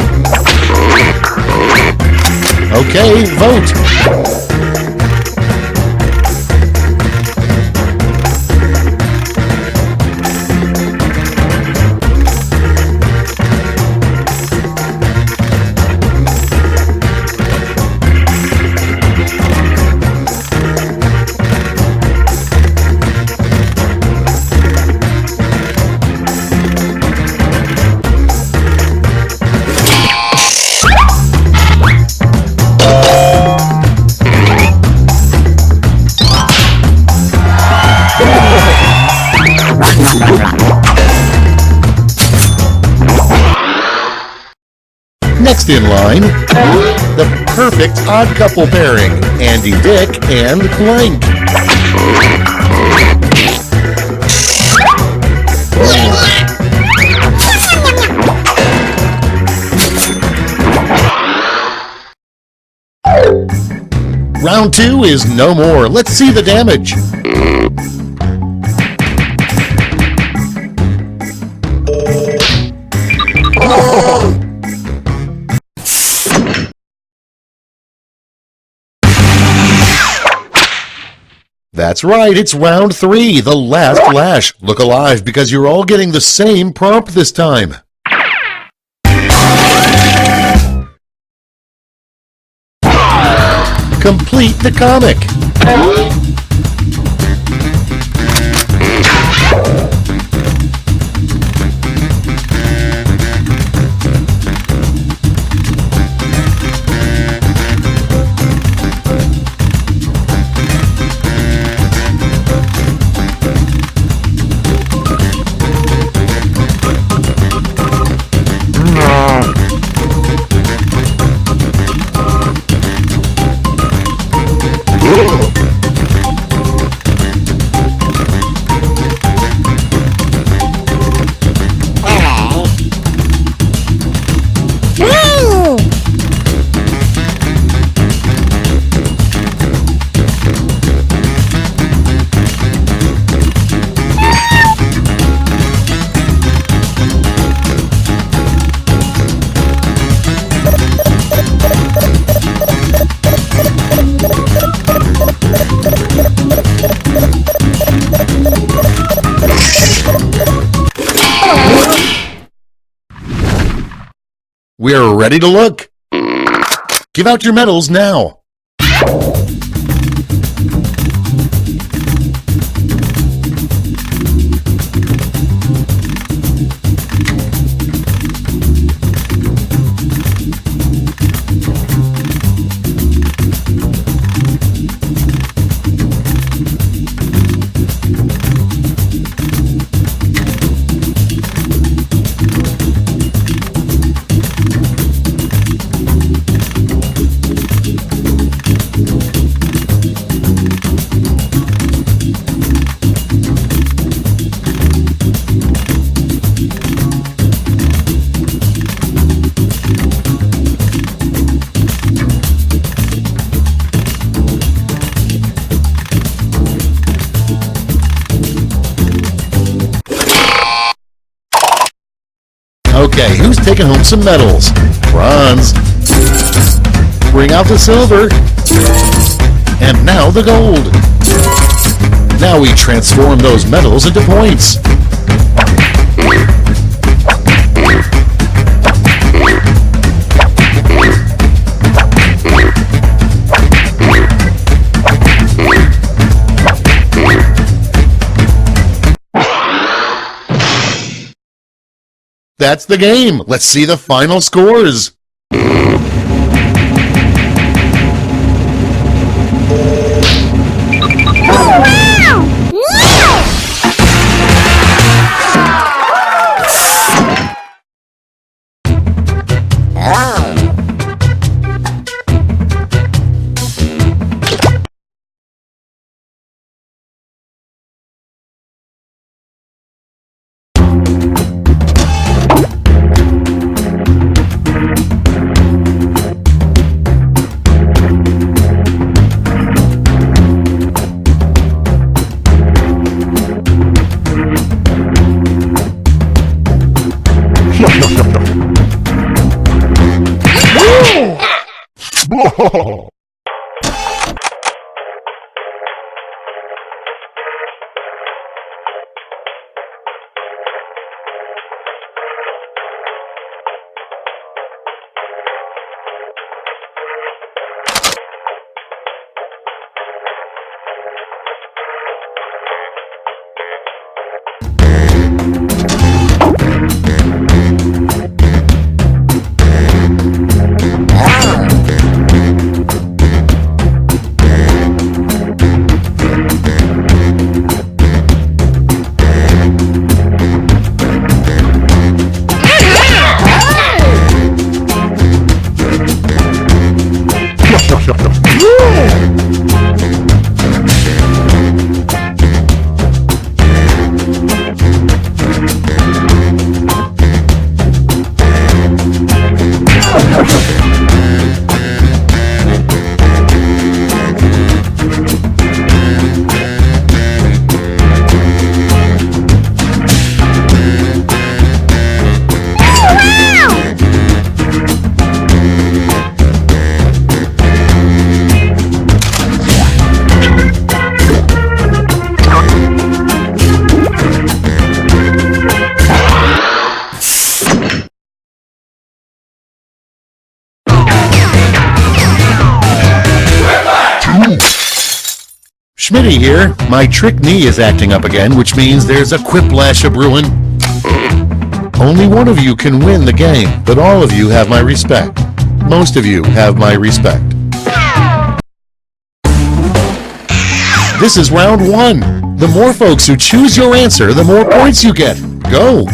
Okay, vote. Next in line, the perfect odd couple pairing, Andy Dick and Blank. Round 2 is no more. Let's see the damage. That's right, it's round 3, the last flash. Look alive because you're all getting the same prompt this time. Complete the comic. We're ready to look. Give out your medals now. Okay, who's taking home some medals? Bronze. Bring out the silver. And now the gold. Now we transform those medals into points. That's the game. Let's see the final scores. Schmitty here. My trick knee is acting up again, which means there's a quiplash a-brewin'. Only one of you can win the game, but all of you have my respect. Most of you have my respect. This is round one. The more folks who choose your answer, the more points you get. Go!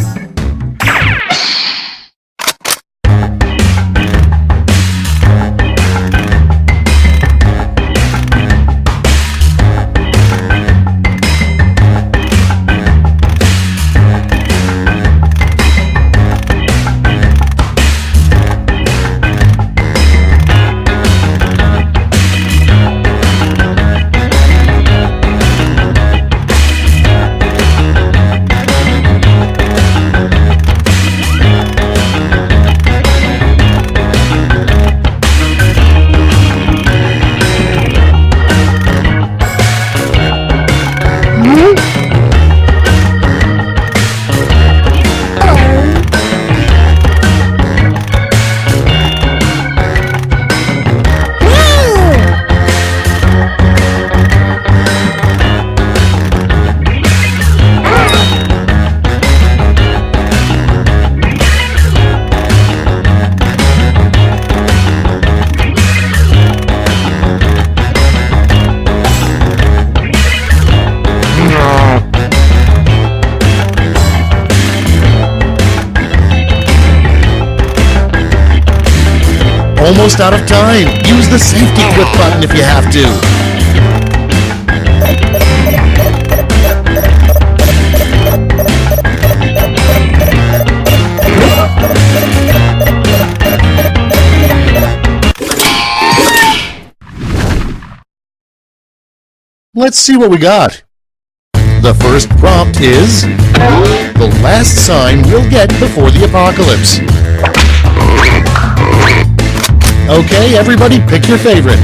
Almost out of time. Use the safety quit button if you have to. Let's see what we got. The first prompt is the last sign we'll get before the apocalypse. Okay, everybody pick your favorite.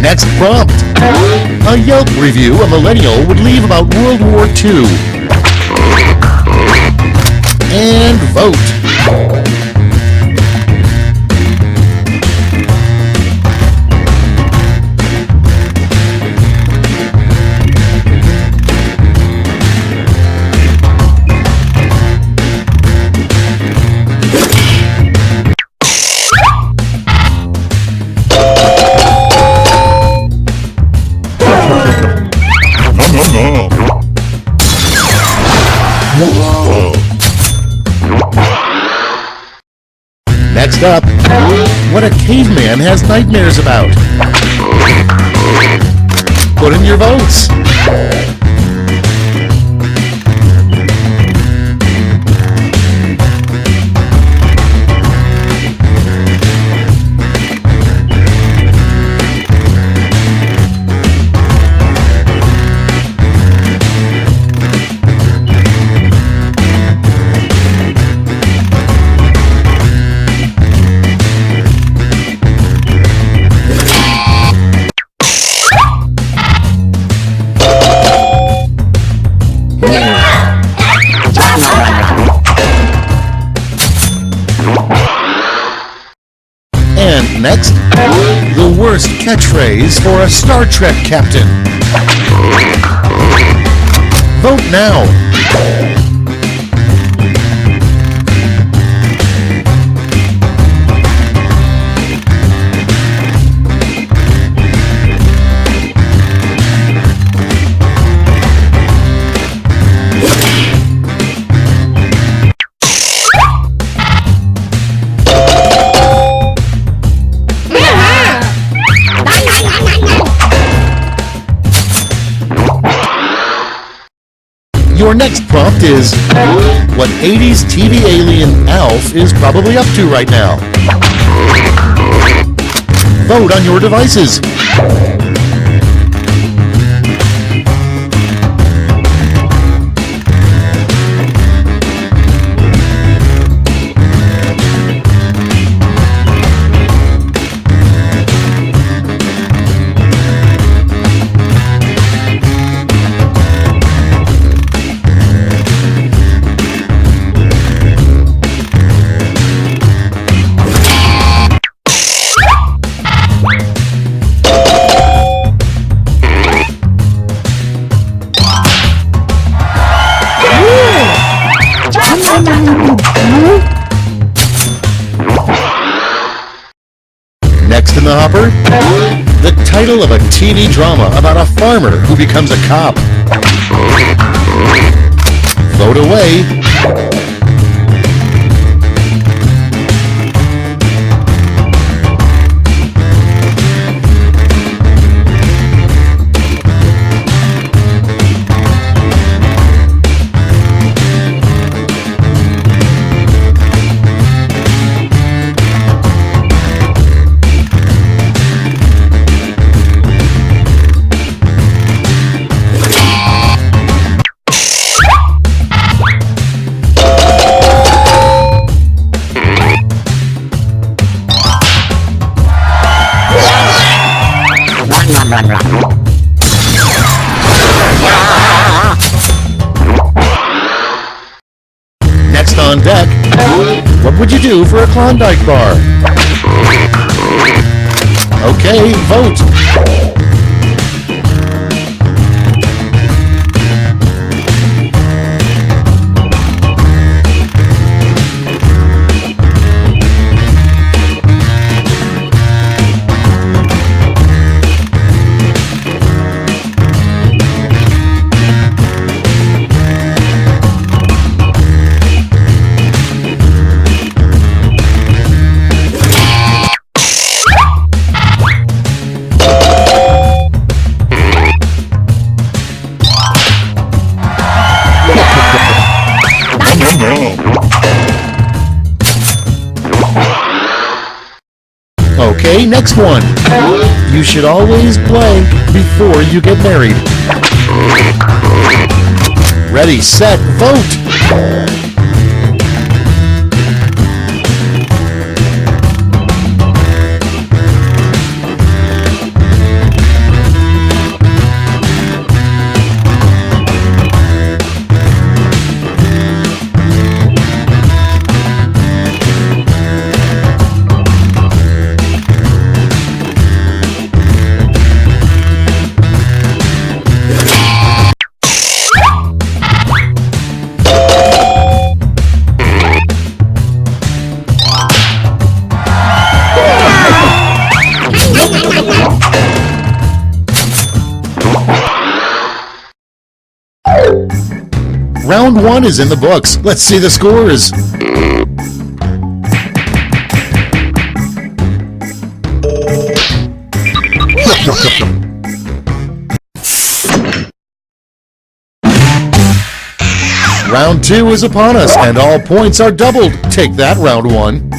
Next prompt. A Yelp review a millennial would leave about World War II. And vote. Next up, what a caveman has nightmares about. Put in your votes. And next, the worst catchphrase for a Star Trek captain. Vote now. Your next prompt is what 80s TV alien Alf is probably up to right now. Vote on your devices. Next in the hopper, the title of a TV drama about a farmer who becomes a cop. Vote away. Next on deck, what would you do for a Klondike bar? Okay, vote. Okay, next one. You should always blank before you get married. Ready, set, vote! Round one is in the books. Let's see the scores. Round two is upon us, and all points are doubled. Take that, round one.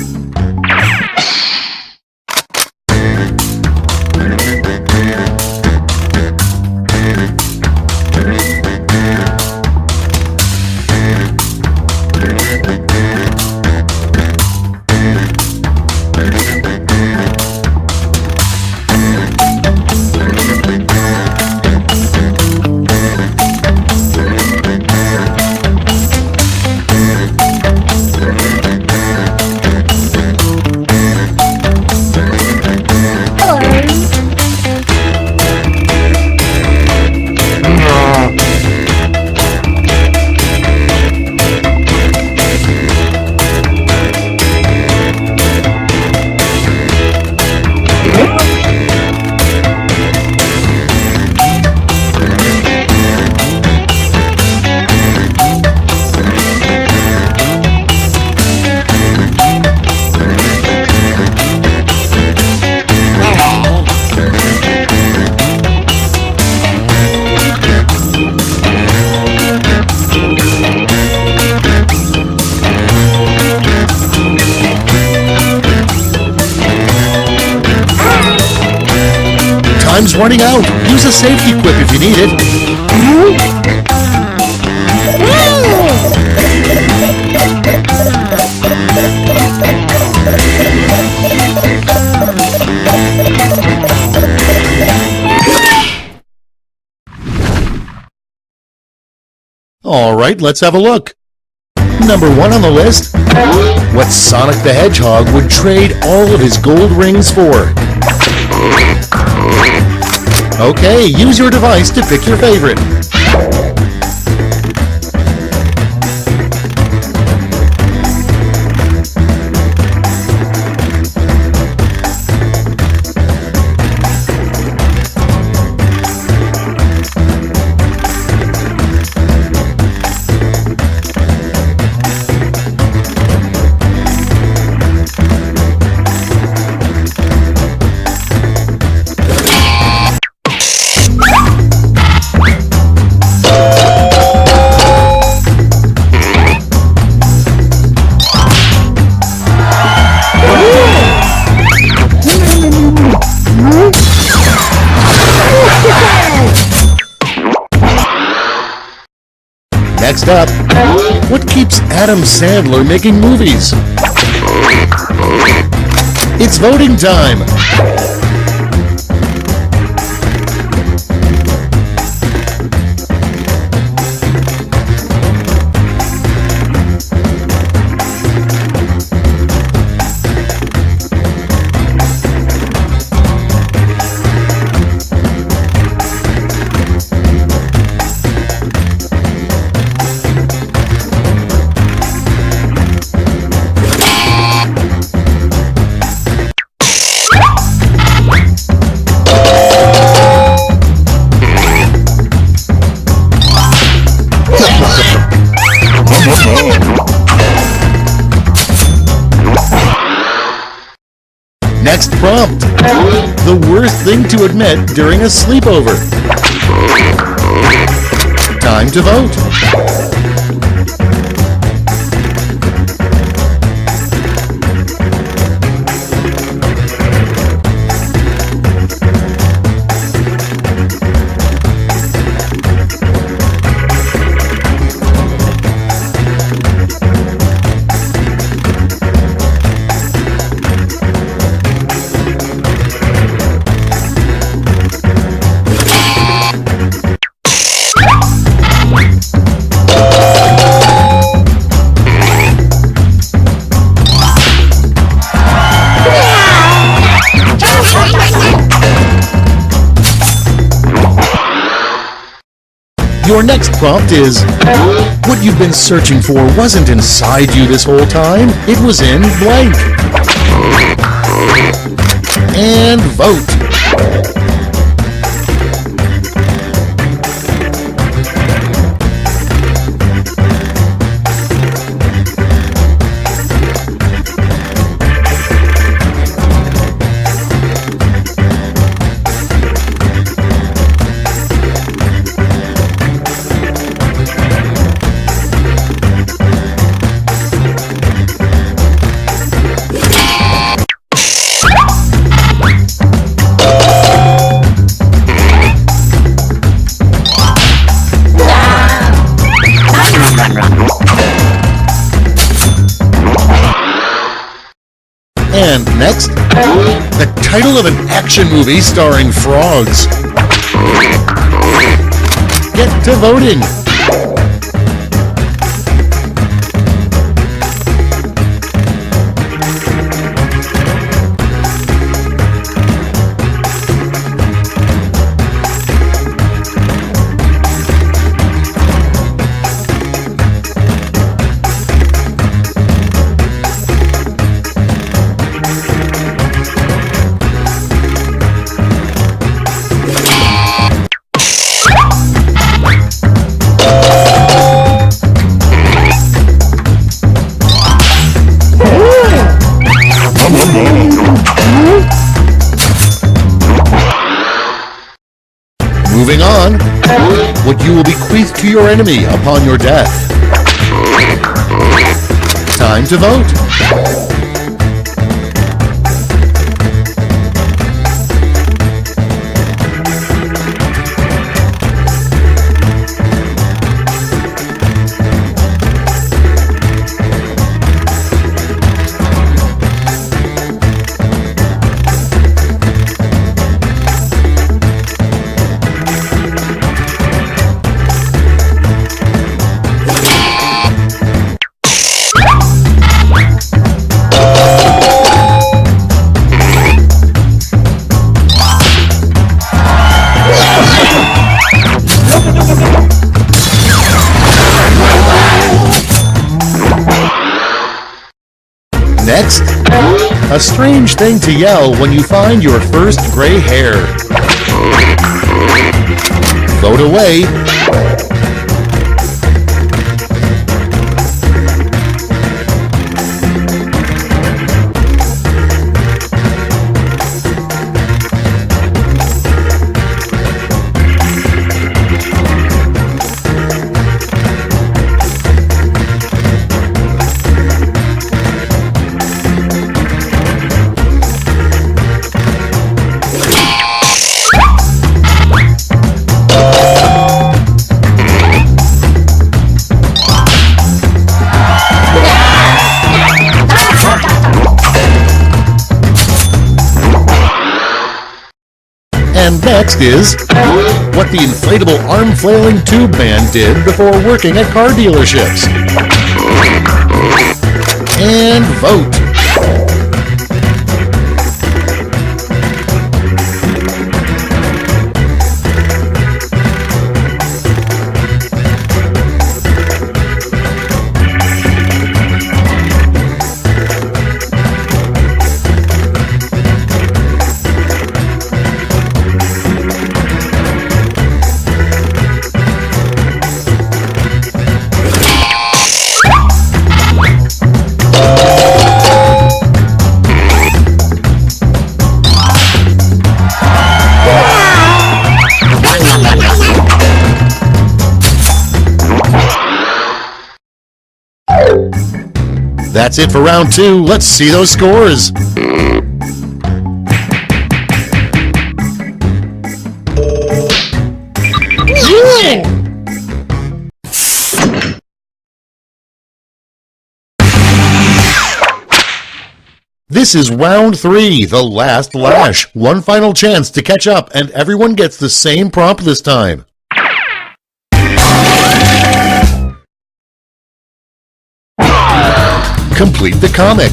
Time's running out. Use a safety quip if you need it. Alright, let's have a look. Number one on the list, what Sonic the Hedgehog would trade all of his gold rings for. Okay, use your device to pick your favorite. Next up, what keeps Adam Sandler making movies? It's voting time! Next prompt. The worst thing to admit during a sleepover. Time to vote. Your next prompt is, what you've been searching for wasn't inside you this whole time, it was in blank. And vote. And next, the title of an action movie starring frogs. Get to voting. Moving on, what you will bequeath to your enemy upon your death. Time to vote. Next, a strange thing to yell when you find your first gray hair. Vote away. Next is what the inflatable arm-flailing tube man did before working at car dealerships. And vote. That's it for round 2. Let's see those scores. This is round 3, the last lash. One final chance to catch up, and everyone gets the same prompt this time. Complete the comic.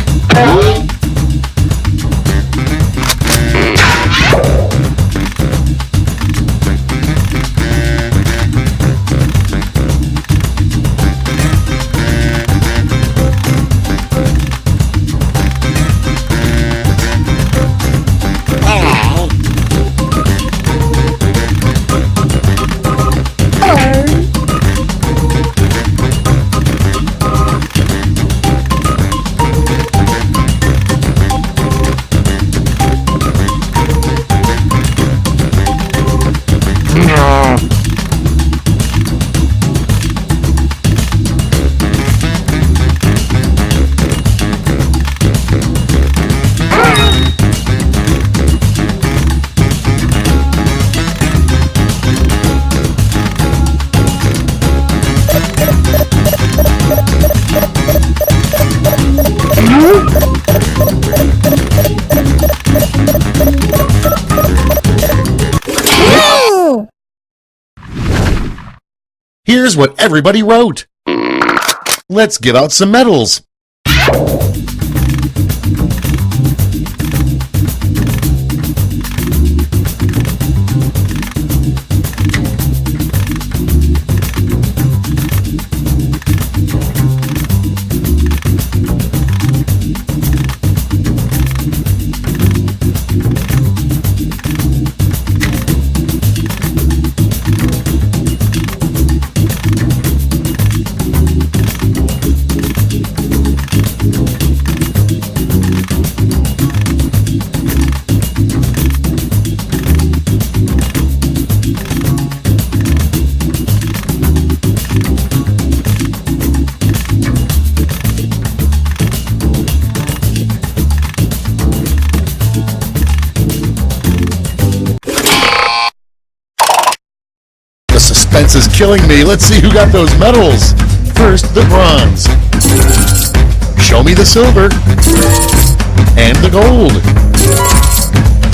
Here's what everybody wrote. Let's give out some medals. Suspense is killing me. Let's see who got those medals. First, the bronze. Show me the silver. And the gold.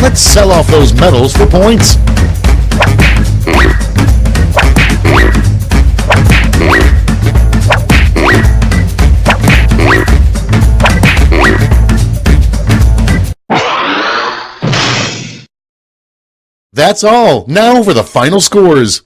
Let's sell off those medals for points. That's all. Now for the final scores.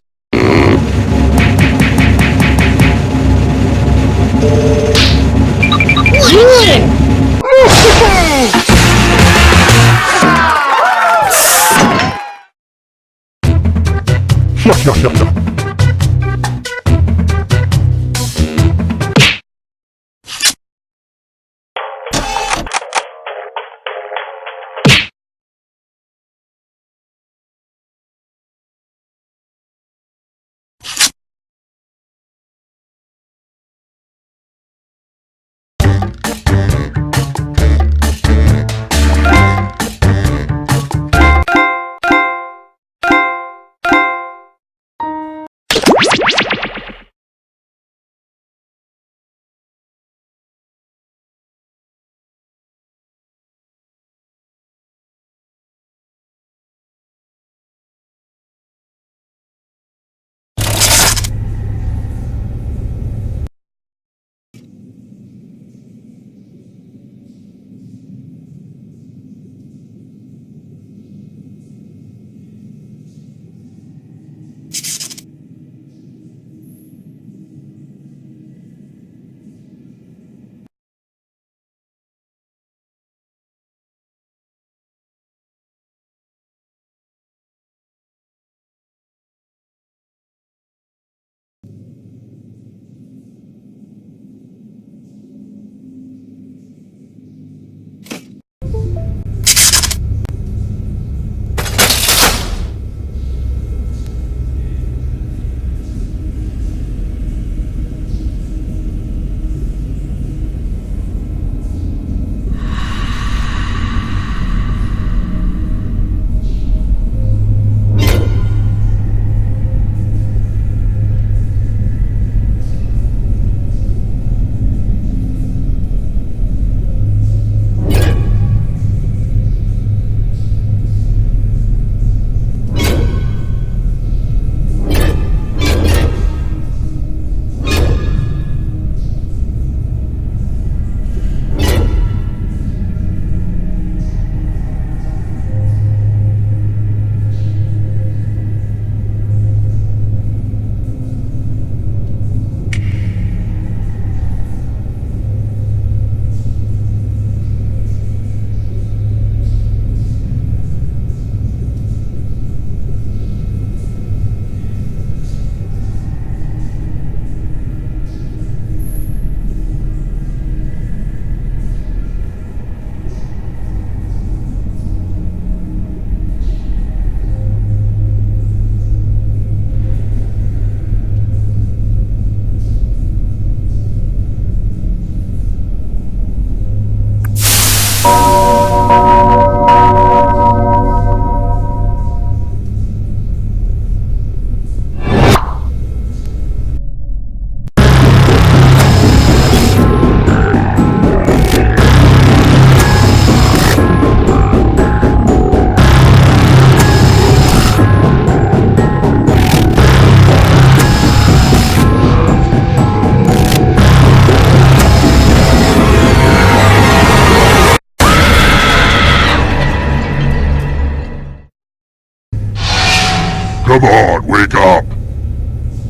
Come on, wake up.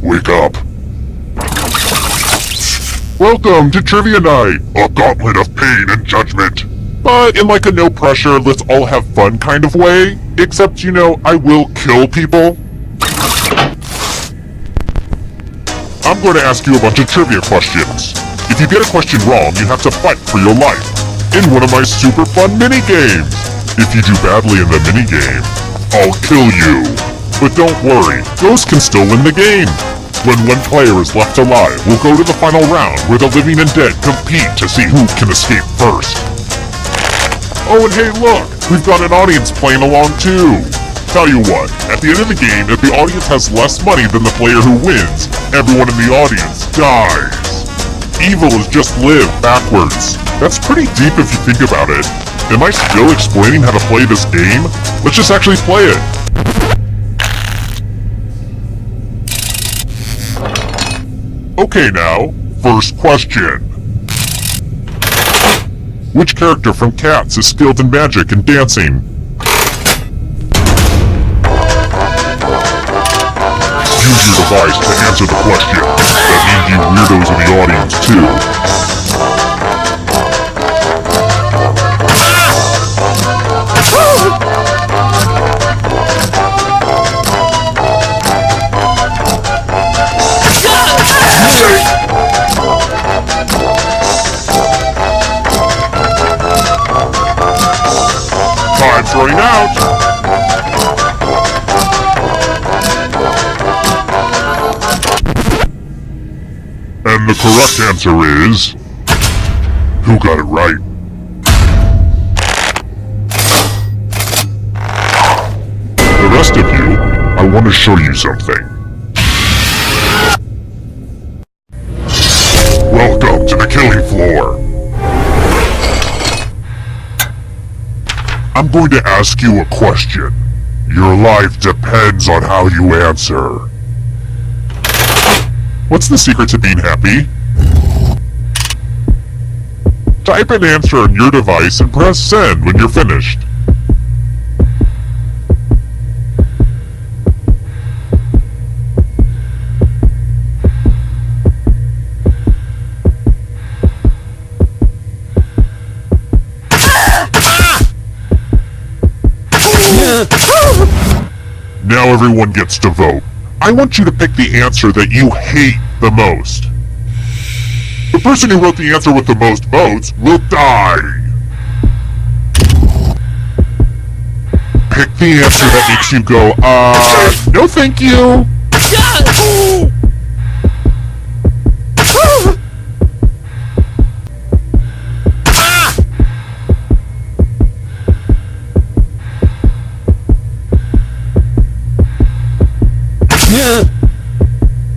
Wake up. Welcome to Trivia Night, a gauntlet of pain and judgment. But in like a no pressure, let's all have fun kind of way. Except, you know, I will kill people. I'm going to ask you a bunch of trivia questions. If you get a question wrong, you have to fight for your life in one of my super fun mini-games. If you do badly in the mini-game, I'll kill you. But don't worry, ghosts can still win the game. When one player is left alive, we'll go to the final round where the living and dead compete to see who can escape first. Oh, and hey look, we've got an audience playing along too. Tell you what, at the end of the game, if the audience has less money than the player who wins, everyone in the audience dies. Evil is just live backwards. That's pretty deep if you think about it. Am I still explaining how to play this game? Let's just actually play it. Okay now, first question. Which character from Cats is skilled in magic and dancing? Use your device to answer the question. That means you weirdos in the audience too. Time's running out! And the correct answer is... Who got it right? The rest of you, I want to show you something. Welcome to the killing floor. I'm going to ask you a question. Your life depends on how you answer. What's the secret to being happy? Type an answer on your device and press send when you're finished. Now everyone gets to vote. I want you to pick the answer that you hate the most. The person who wrote the answer with the most votes will die. Pick the answer that makes you go, no thank you.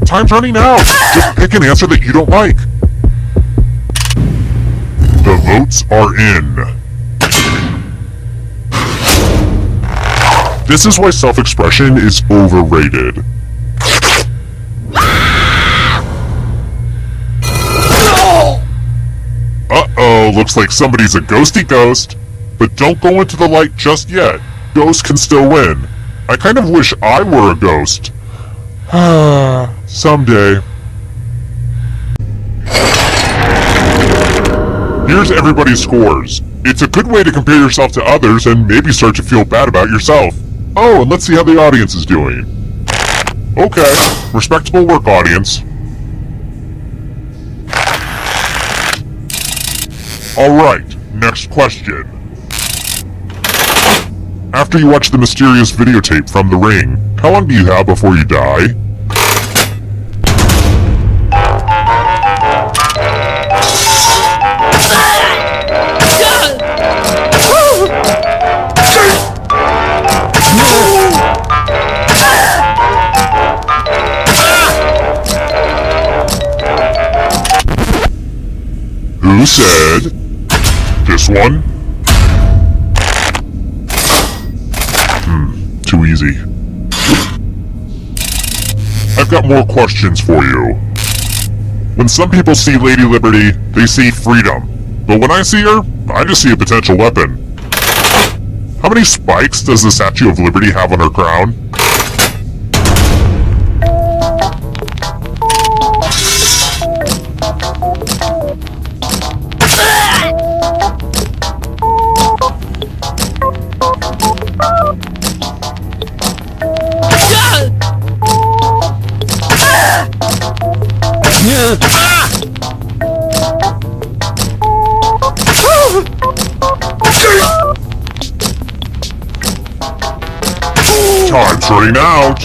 Time's running out. Just pick an answer that you don't like. The votes are in. This is why self-expression is overrated. Uh-oh, looks like somebody's a ghosty ghost. But don't go into the light just yet. Ghosts can still win. I kind of wish I were a ghost. Someday. Here's everybody's scores. It's a good way to compare yourself to others and maybe start to feel bad about yourself. Oh, and let's see how the audience is doing. Okay, respectable work, audience. Alright, next question. After you watch the mysterious videotape from The Ring, how long do you have before you die? Who said this one? Too easy. I've got more questions for you. When some people see Lady Liberty, they see freedom. But when I see her, I just see a potential weapon. How many spikes does the Statue of Liberty have on her crown? Time's running out!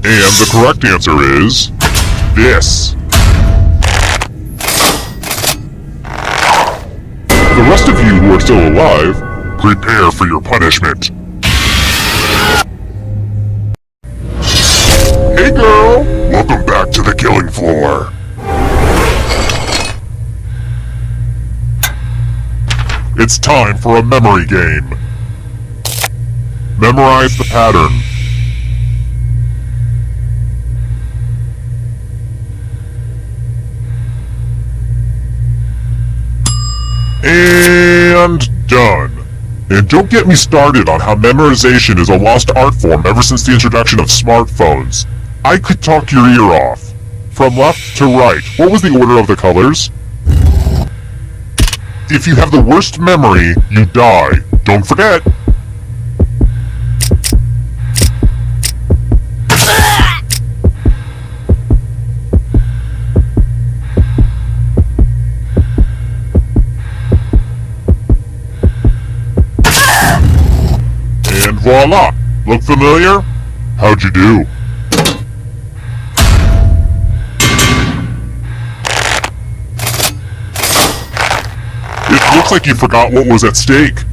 And the correct answer is... this. The rest of you who are still alive, prepare for your punishment. Hey girl! Welcome back to the killing floor. It's time for a memory game. Memorize the pattern. And done. And don't get me started on how memorization is a lost art form ever since the introduction of smartphones. I could talk your ear off. From left to right, what was the order of the colors? If you have the worst memory, you die. Don't forget. And voila! Look familiar? How'd you do? It looks like you forgot what was at stake.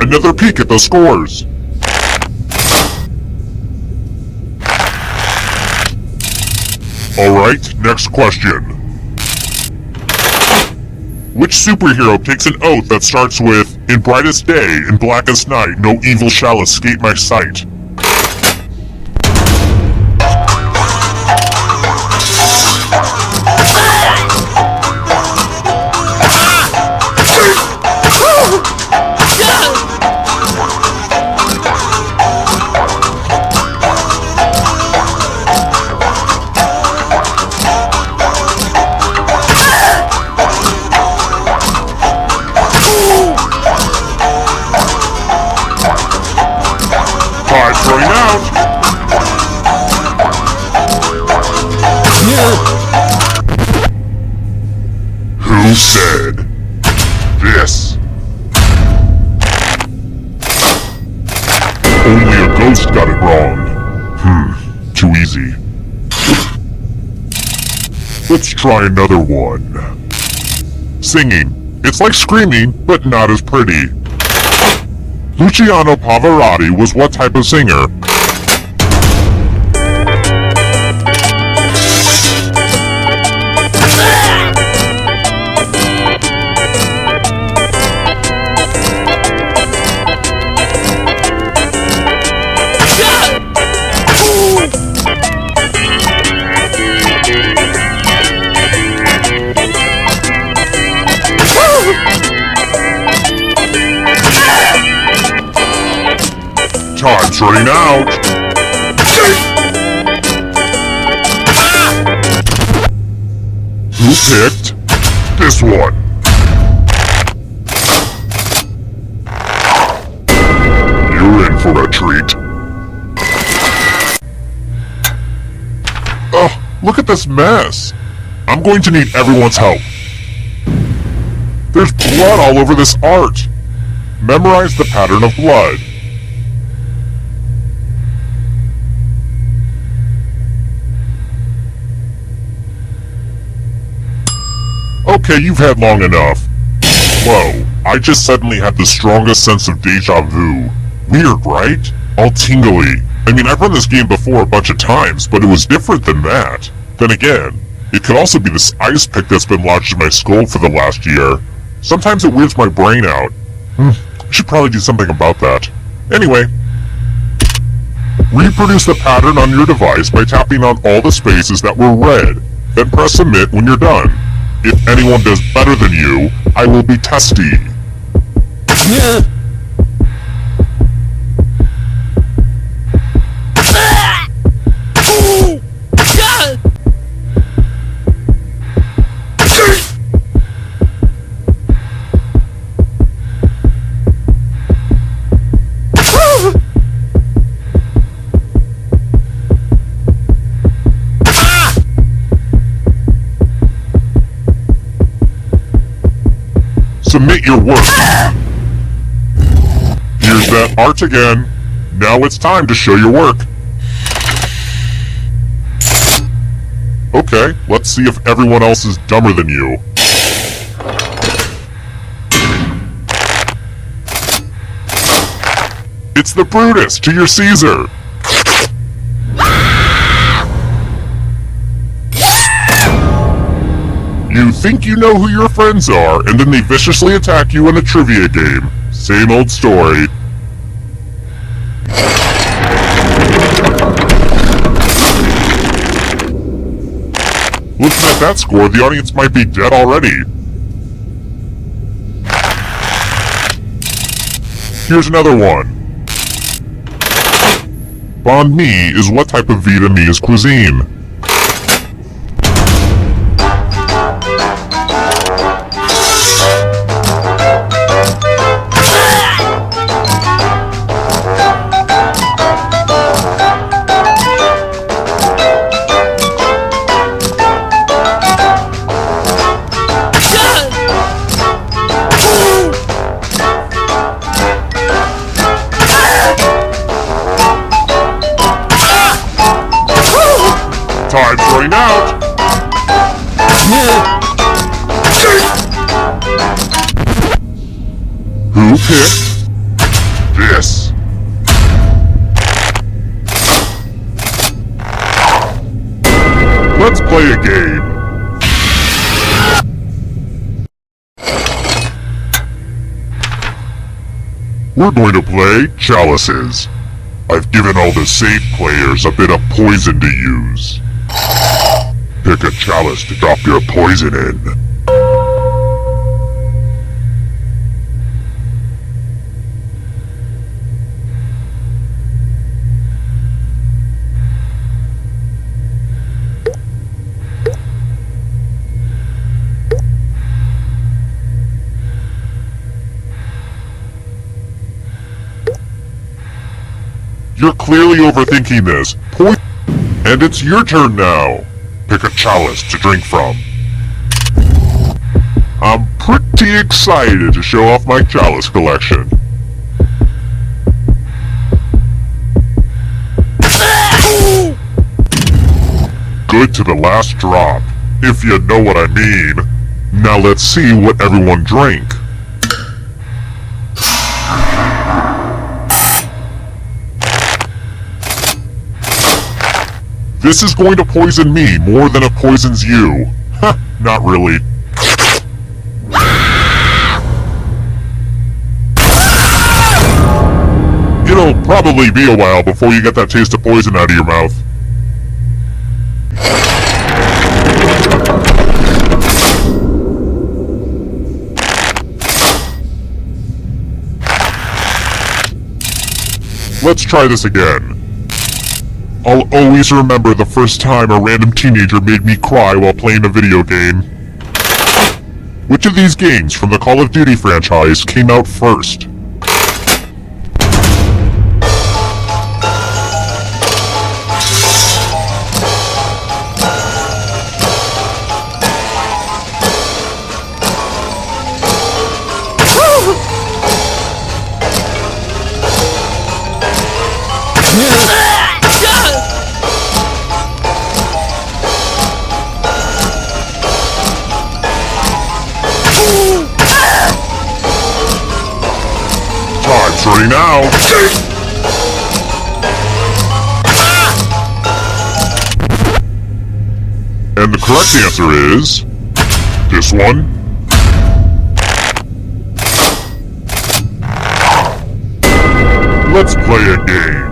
Another peek at the scores. Alright, next question. Which superhero takes an oath that starts with, "In brightest day, in blackest night, no evil shall escape my sight"? Time's running out! Who said this? Only a ghost got it wrong. Too easy. Let's try another one. Singing. It's like screaming, but not as pretty. Luciano Pavarotti was what type of singer? Time's running out! Who picked this one? You're in for a treat. Ugh, look at this mess. I'm going to need everyone's help. There's blood all over this art. Memorize the pattern of blood. Okay, you've had long enough. Whoa, I just suddenly had the strongest sense of deja vu. Weird, right? All tingly. I mean, I've run this game before a bunch of times, but it was different than that. Then again, it could also be this ice pick that's been lodged in my skull for the last year. Sometimes it weirds my brain out. I should probably do something about that. Anyway. Reproduce the pattern on your device by tapping on all the spaces that were red. Then press submit when you're done. If anyone does better than you, I will be testy. submit your work. Here's that art again. Now it's time to show your work. Okay, let's see if everyone else is dumber than you. It's the Brutus to your Caesar. You think you know who your friends are, and then they viciously attack you in a trivia game. Same old story. Looking at that score, the audience might be dead already. Here's another one. Banh mi is what type of Vietnamese cuisine? Time's running out! Who picked this? Let's play a game. We're going to play Chalices. I've given all the safe players a bit of poison to use. Pick a chalice to drop your poison in. You're clearly overthinking this. And it's your turn now. Pick a chalice to drink from. I'm pretty excited to show off my chalice collection. Good to the last drop, if you know what I mean. Now let's see what everyone drank. This is going to poison me more than it poisons you. Huh, not really. It'll probably be a while before you get that taste of poison out of your mouth. Let's try this again. I'll always remember the first time a random teenager made me cry while playing a video game. Which of these games from the Call of Duty franchise came out first? Time's running out. And the correct answer is this one. Let's play a game.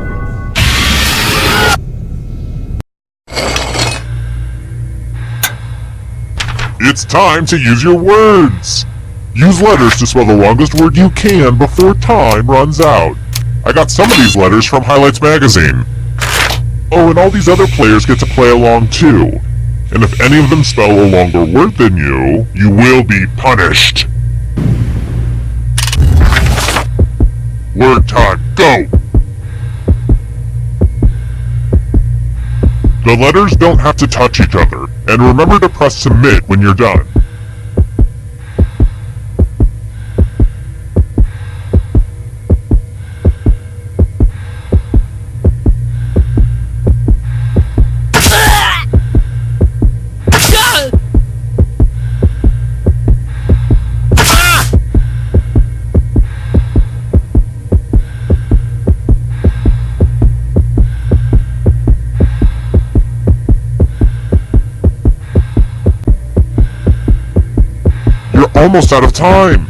It's time to use your words. Use letters to spell the longest word you can before time runs out. I got some of these letters from Highlights Magazine. Oh, and all these other players get to play along too. And if any of them spell a longer word than you, you will be punished. Word time, go! The letters don't have to touch each other, and remember to press submit when you're done. almost out of time.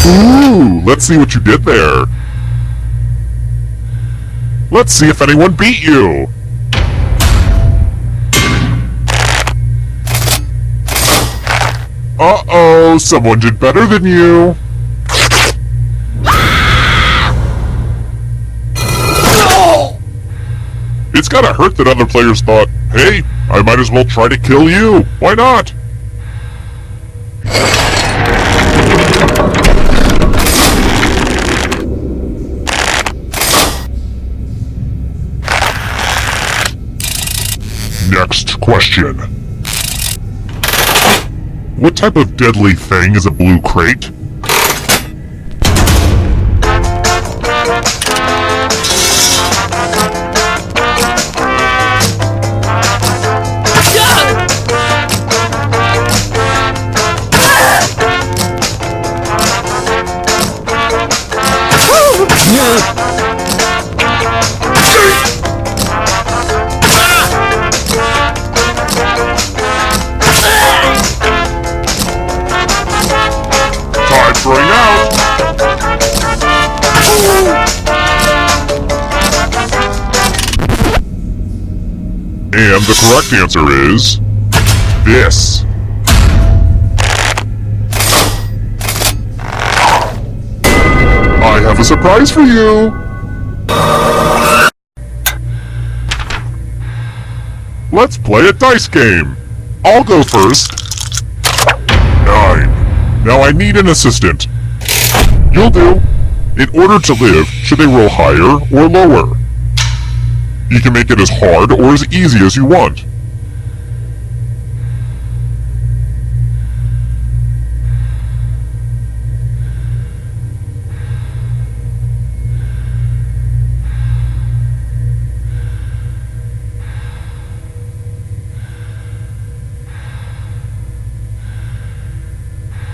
Ooh, let's see what you did there. Let's see if anyone beat you. Uh-oh, someone did better than you. It's gotta hurt that other players thought, hey, I might as well try to kill you. Why not? Next question. What type of deadly thing is a blue crate? Time's running out! And the correct answer is... this. I have a surprise for you! Let's play a dice game! I'll go first. 9. Now I need an assistant. You'll do. In order to live, should they roll higher or lower? You can make it as hard or as easy as you want.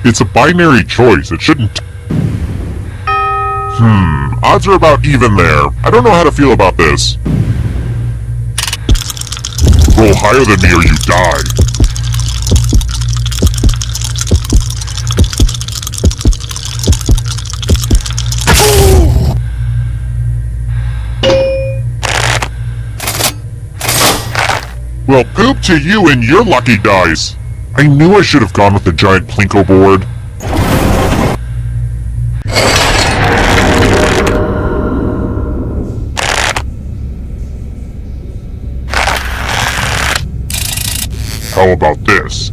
It's a binary choice, it shouldn't... odds are about even there. I don't know how to feel about this. Roll higher than me or you die. Well, poop to you and your lucky dice. I knew I should have gone with the giant plinko board. How about this?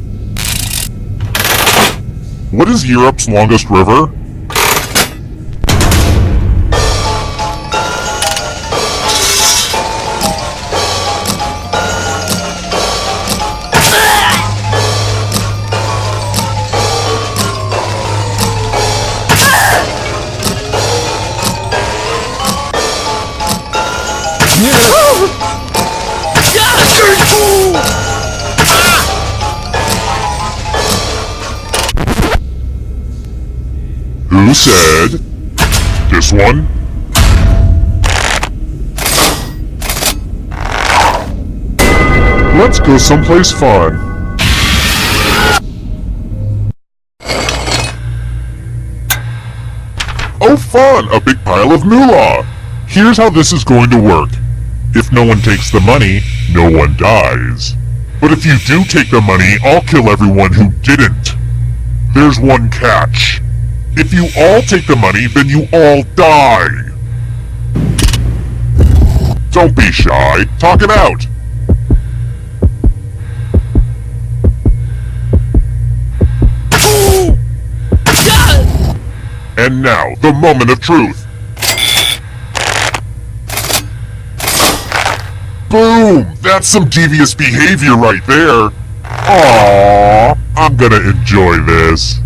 What is Europe's longest river? Who said this one? Let's go someplace fun. Oh fun! A big pile of moolah! Here's how this is going to work. If no one takes the money, no one dies. But if you do take the money, I'll kill everyone who didn't. There's one catch. If you all take the money, then you all die. Don't be shy. Talk it out. And now, the moment of truth. Boom! That's some devious behavior right there. Aww, I'm gonna enjoy this.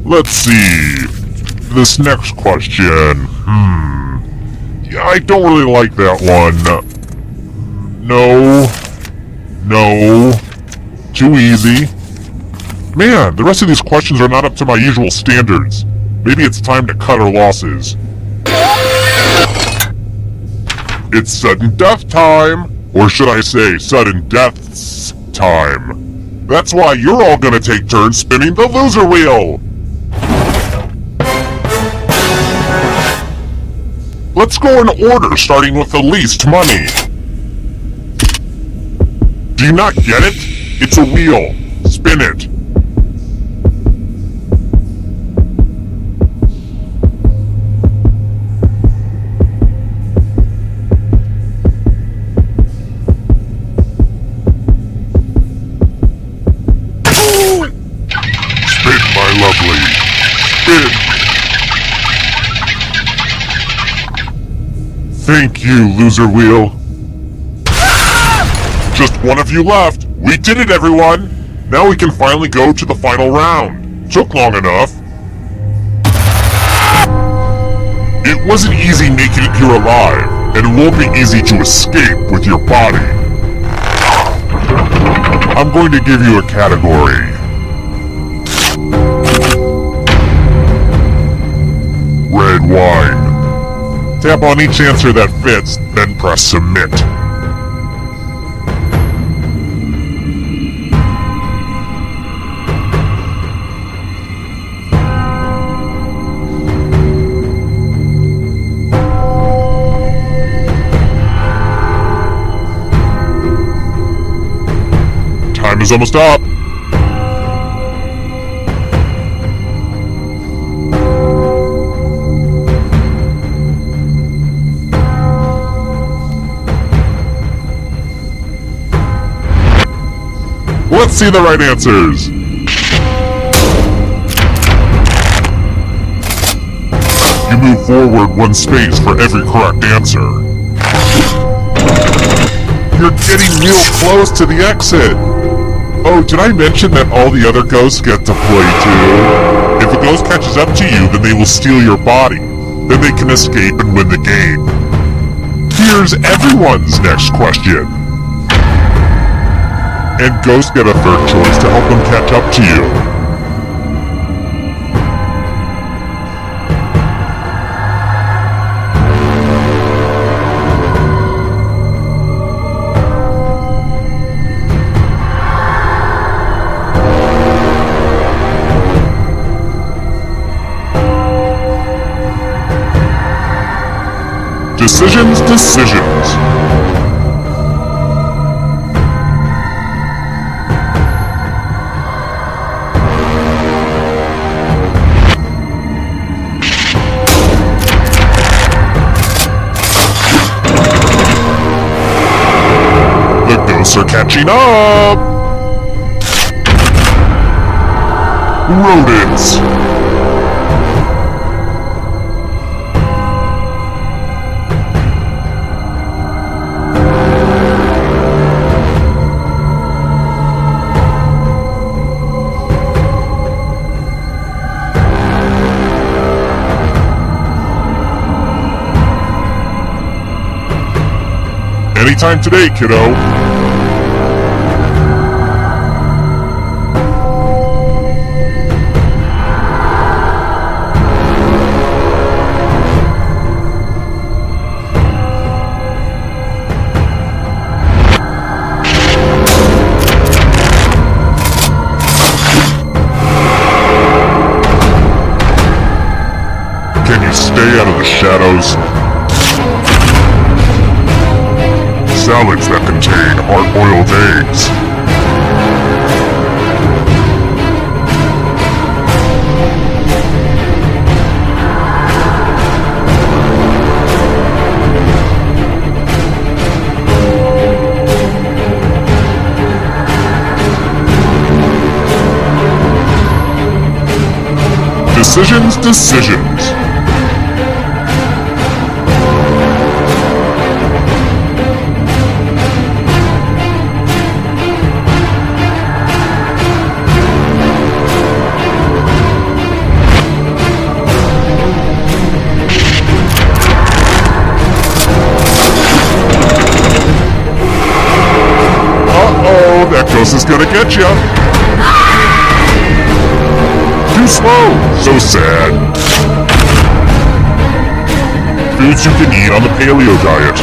Let's see. This next question. Yeah, I don't really like that one. No. No. Too easy. Man, the rest of these questions are not up to my usual standards. Maybe it's time to cut our losses. It's sudden death time! Or should I say, sudden deaths time. That's why you're all gonna take turns spinning the loser wheel! Let's go in order, starting with the least money. Do you not get it? It's a wheel. Spin it. Spin, my lovely. Spin. Thank you, loser wheel. Just one of you left. We did it, everyone. Now we can finally go to the final round. Took long enough. It wasn't easy making it here alive, and it won't be easy to escape with your body. I'm going to give you a category. Red wine. Tap on each answer that fits, then press submit. Time is almost up. Let's see the right answers. You move forward one space for every correct answer. You're getting real close to the exit. Oh, did I mention that all the other ghosts get to play too? If a ghost catches up to you, then they will steal your body. Then they can escape and win the game. Here's everyone's next question. And ghosts get a third choice to help them catch up to you. Decisions. The ghosts are catching up! Rodents. Anytime today, kiddo. Can you stay out of the shadows? Salads that contain hard-boiled eggs. Decisions. else is gonna get ya. Too slow. So sad. Foods you can eat on the paleo diet.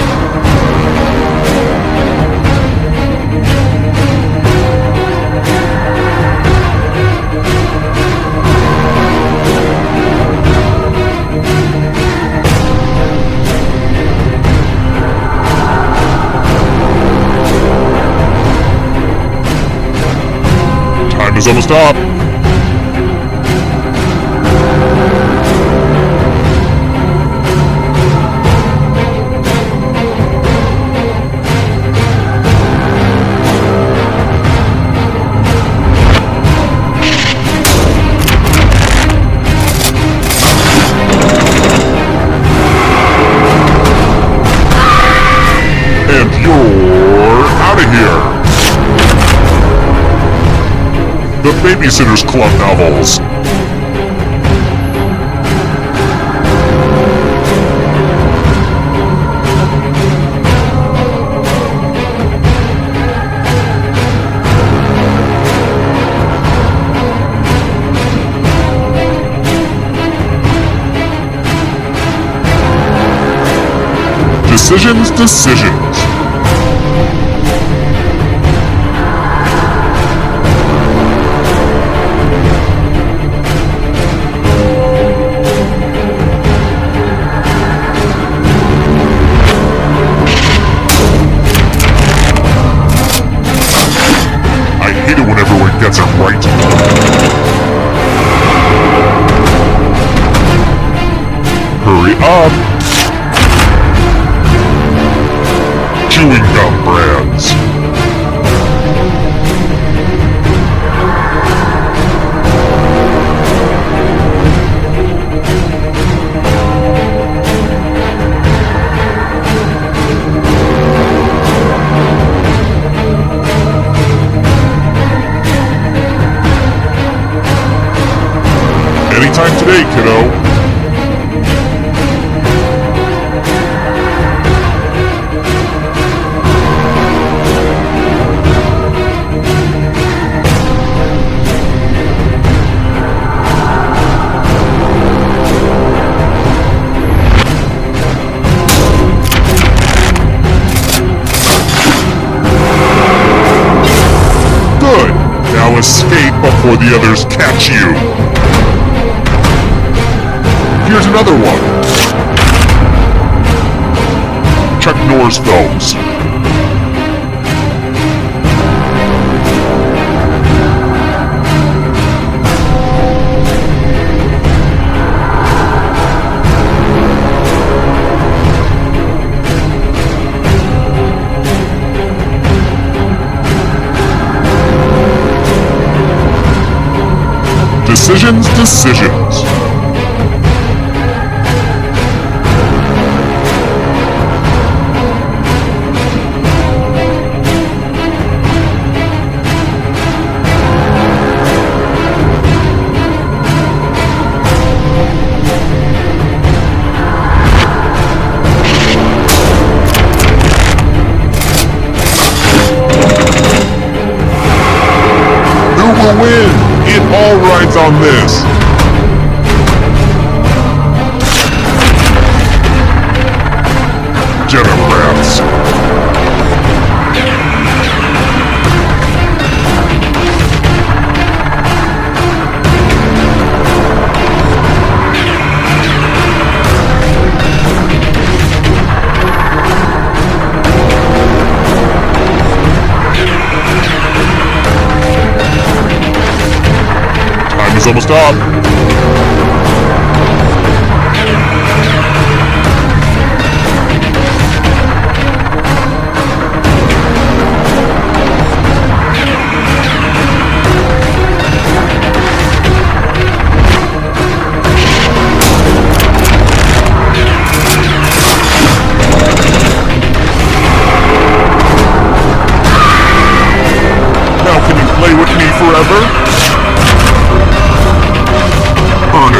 Time is almost up. And you're out of here. The Babysitter's Club novels. Decisions. I hate it when everyone gets it right. Hurry up. Chewing gum brands. Anytime today, kiddo. Good. Now escape before the others catch you. Here's another one. Chuck Norris films. Decisions. Who will win? It all rides on this. Democrats. Time is almost up. Now can you play with me forever? Earn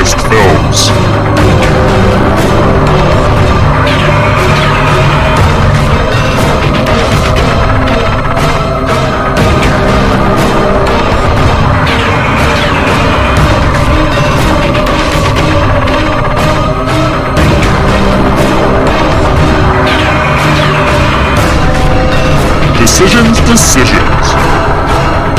decisions.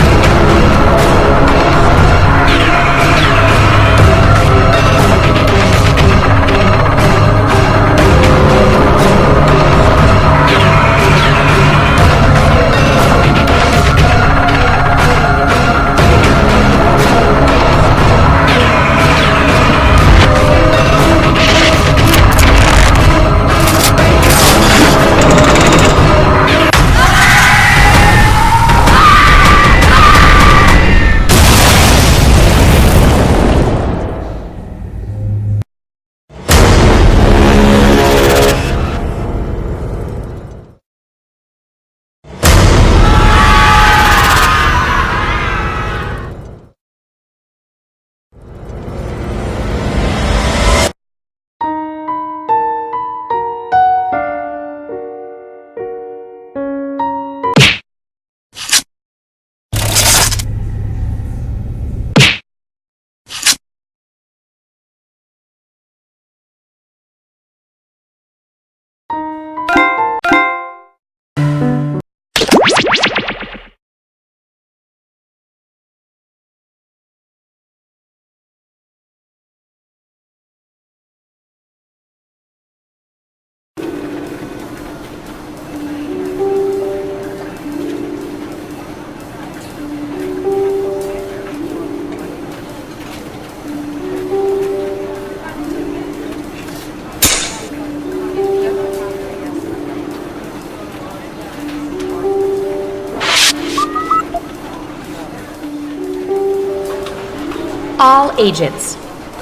All agents,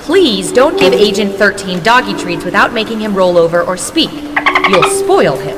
please don't give Agent 13 doggy treats without making him roll over or speak. You'll spoil him.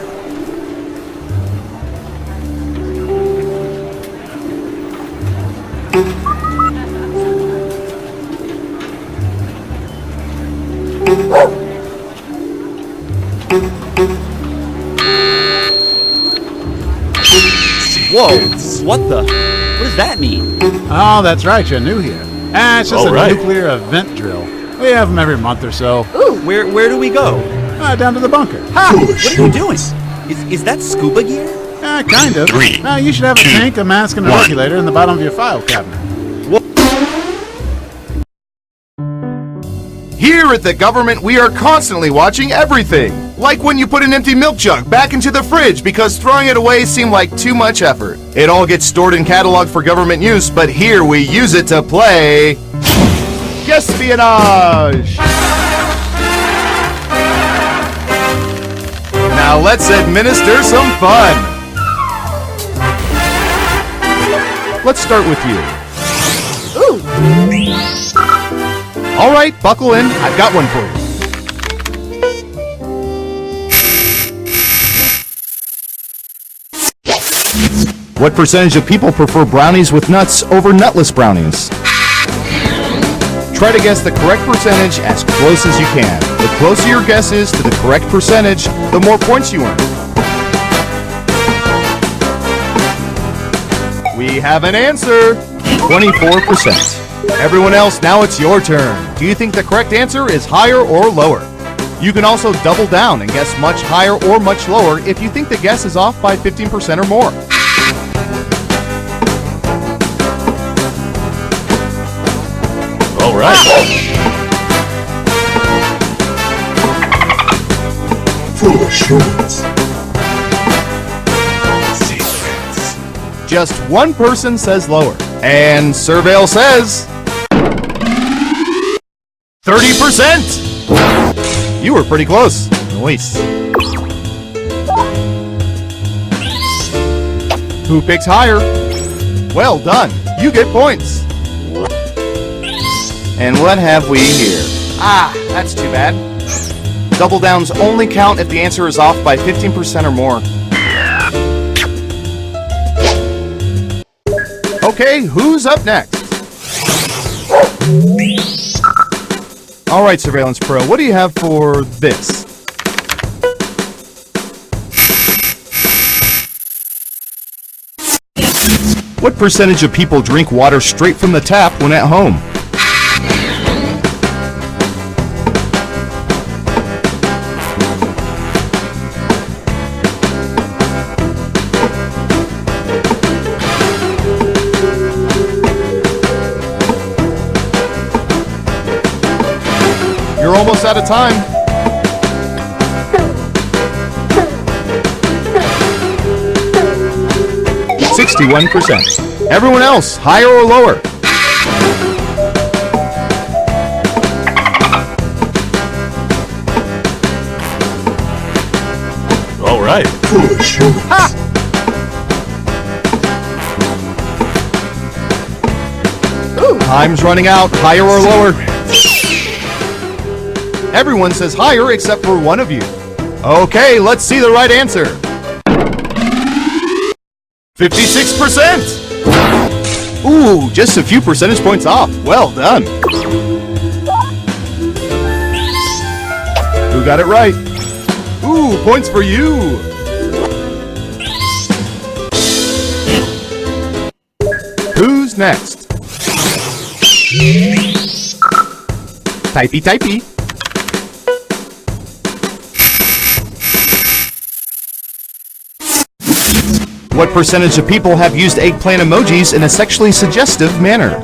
Whoa, what the? What does that mean? Oh, that's right, you're new here. It's just All a right. nuclear event drill. We have them every month or so. Ooh, Where do we go? Down to the bunker. Ha! What are you doing? Is that scuba gear? Kind of. Three, You should have a tank, a mask, and a one. regulator in the bottom of your file cabinet. Here at the government, we are constantly watching everything. Like when you put an empty milk jug back into the fridge because throwing it away seemed like too much effort. It all gets stored and cataloged for government use, but here we use it to play espionage. Now let's administer some fun. Let's start with you. All right, buckle in. I've got one for you. What percentage of people prefer brownies with nuts over nutless brownies? Try to guess the correct percentage as close as you can. The closer your guess is to the correct percentage, the more points you earn. We have an answer. 24%. Everyone else, now it's your turn. Do you think the correct answer is higher or lower? You can also double down and guess much higher or much lower if you think the guess is off by 15% or more. All right. For assurance. Secrets. Just one person says lower. And Surveil says 30%! You were pretty close. Nice. Who picks higher? Well done. You get points. And what have we here? Ah, that's too bad. Double downs only count if the answer is off by 15% or more. Okay, who's up next? Alright, Surveillance Pro, what do you have for this? What percentage of people drink water straight from the tap when at home? You're almost out of time. %. Everyone else, higher or lower? All right. Time's running out. Higher or lower? Everyone says higher except for one of you. Okay, let's see the right answer. 56%! Ooh, just a few percentage points off. Well done. Who got it right? Ooh, points for you. Who's next? Typey, typey. What percentage of people have used eggplant emojis in a sexually suggestive manner?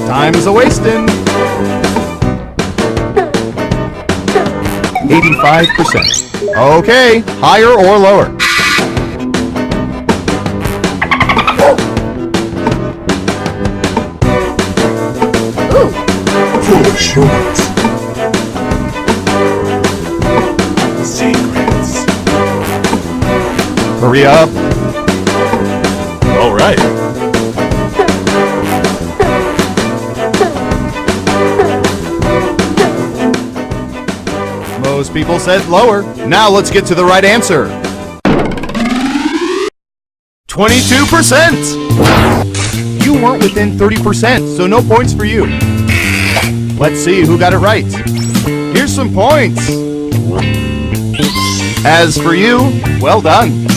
Time's a-wasting. 85%. Okay, higher or lower? Secrets. Hurry up. All right. Most people said lower. Now let's get to the right answer. 22%! You weren't within 30%, so no points for you. Let's see who got it right. Here's some points. As for you, well done.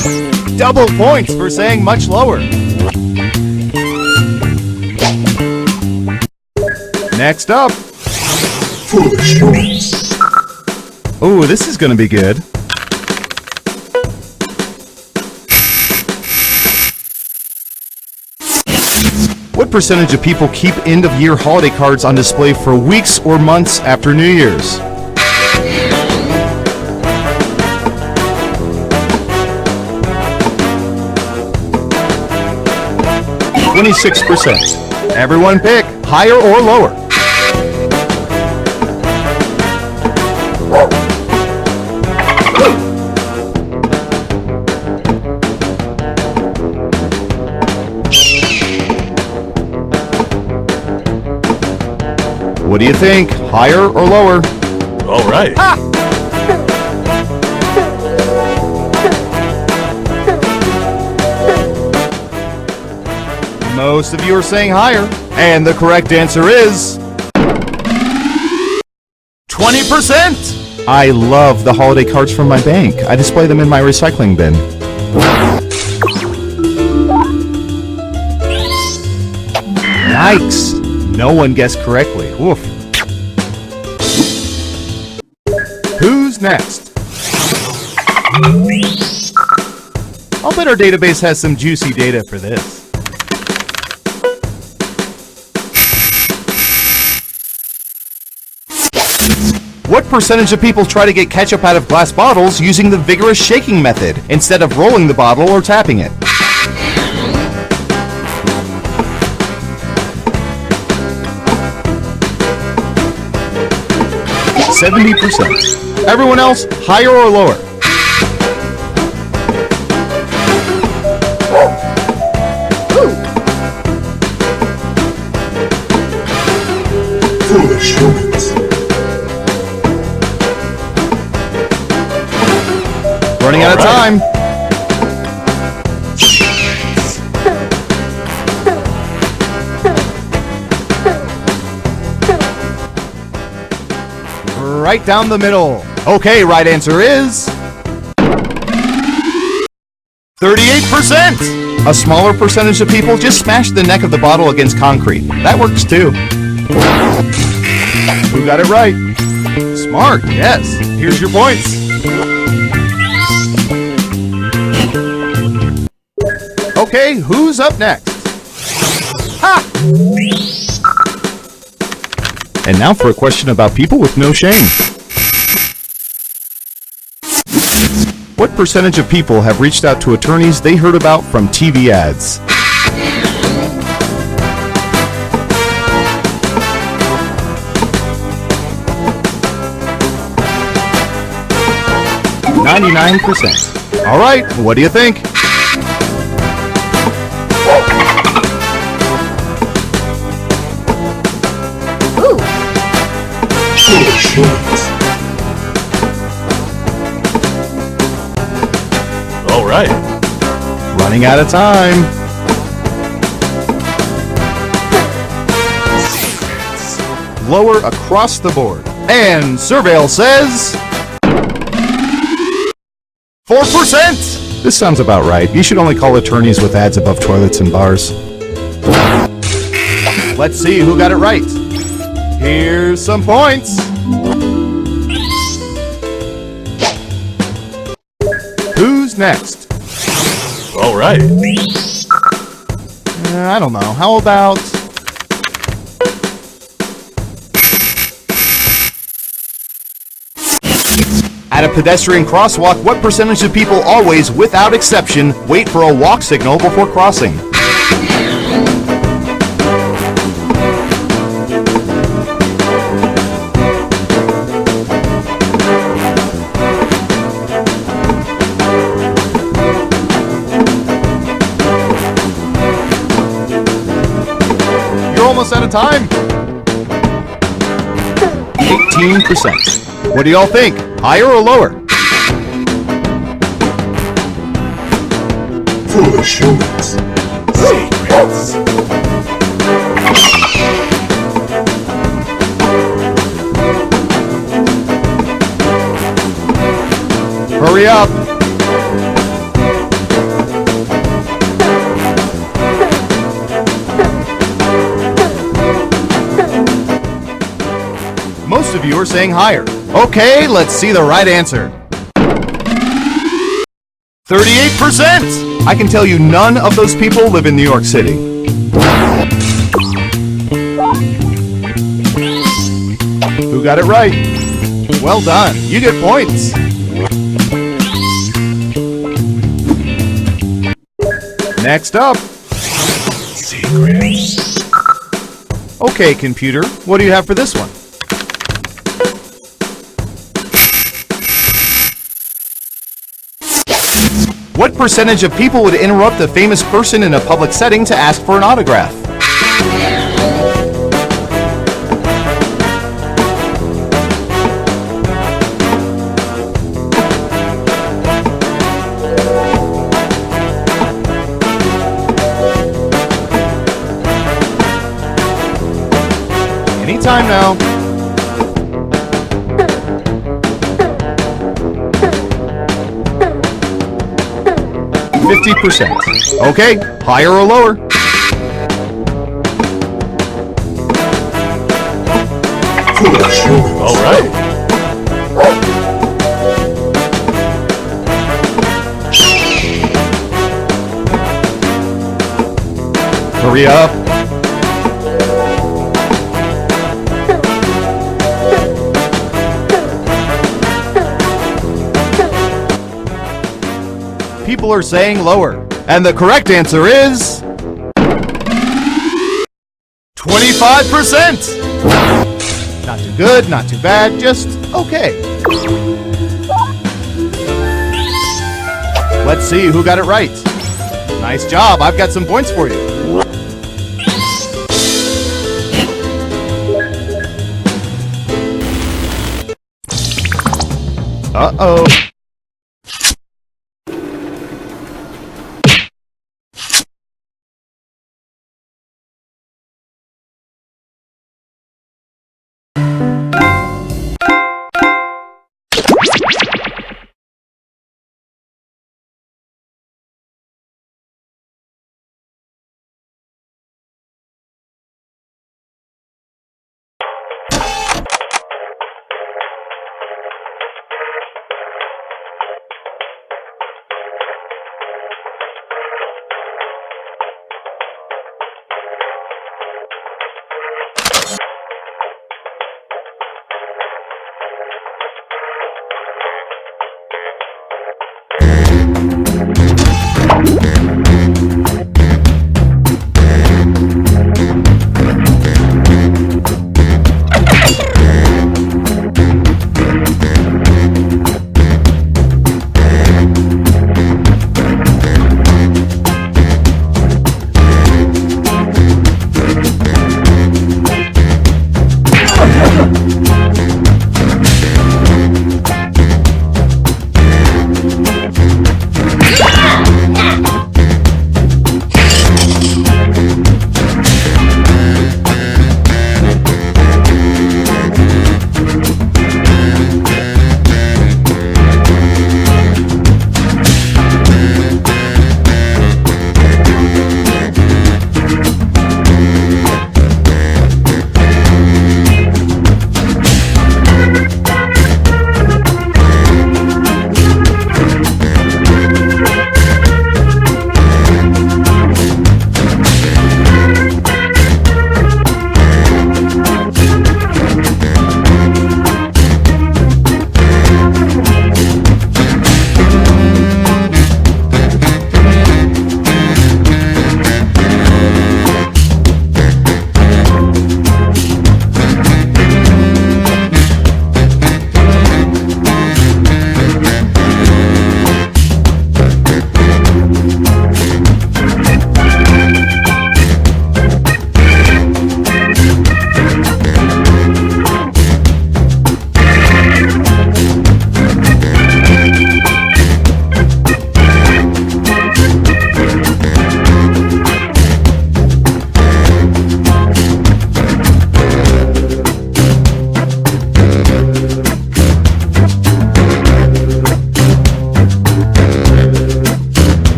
Double points for saying much lower. Next up. Ooh, this is gonna be good. What percentage of people keep end-of-year holiday cards on display for weeks or months after New Year's? %. Everyone pick higher or lower. What do you think? Higher or lower? All right. Most of you are saying higher. And the correct answer is 20%! I love the holiday cards from my bank. I display them in my recycling bin. Yikes! No one guessed correctly. Woof. Who's next? I'll bet our database has some juicy data for this. What percentage of people try to get ketchup out of glass bottles using the vigorous shaking method instead of rolling the bottle or tapping it? %. Everyone else, higher or lower? Running out of time. Right down the middle. Okay, right answer is 38%. A smaller percentage of people just smash the neck of the bottle against concrete. That works too. Who got it right? Smart, yes. Here's your points. Okay, who's up next? Ha! And now for a question about people with no shame. What percentage of people have reached out to attorneys they heard about from TV ads? %. All right, what do you think? Ooh. All right. Running out of time. Lower across the board. And Surveil says 4%. This sounds about right. You should only call attorneys with ads above toilets and bars. Let's see who got it right. Here's some points. Who's next? All right. I don't know. How about... At a pedestrian crosswalk, what percentage of people always, without exception, wait for a walk signal before crossing? You're almost out of time. 18%. What do y'all think? Higher or lower? Foolish humans. Secrets. Hurry up. Most of you are saying higher. Okay, let's see the right answer. 38%! I can tell you none of those people live in New York City. Who got it right? Well done. You get points. Next up. Secrets. Okay, computer, what do you have for this one? What percentage of people would interrupt a famous person in a public setting to ask for an autograph? Anytime now. %. Okay, higher or lower? All right. Hurry up. People are saying lower. And the correct answer is... 25%! Not too good, not too bad, just okay. Let's see who got it right. Nice job, I've got some points for you. Uh-oh.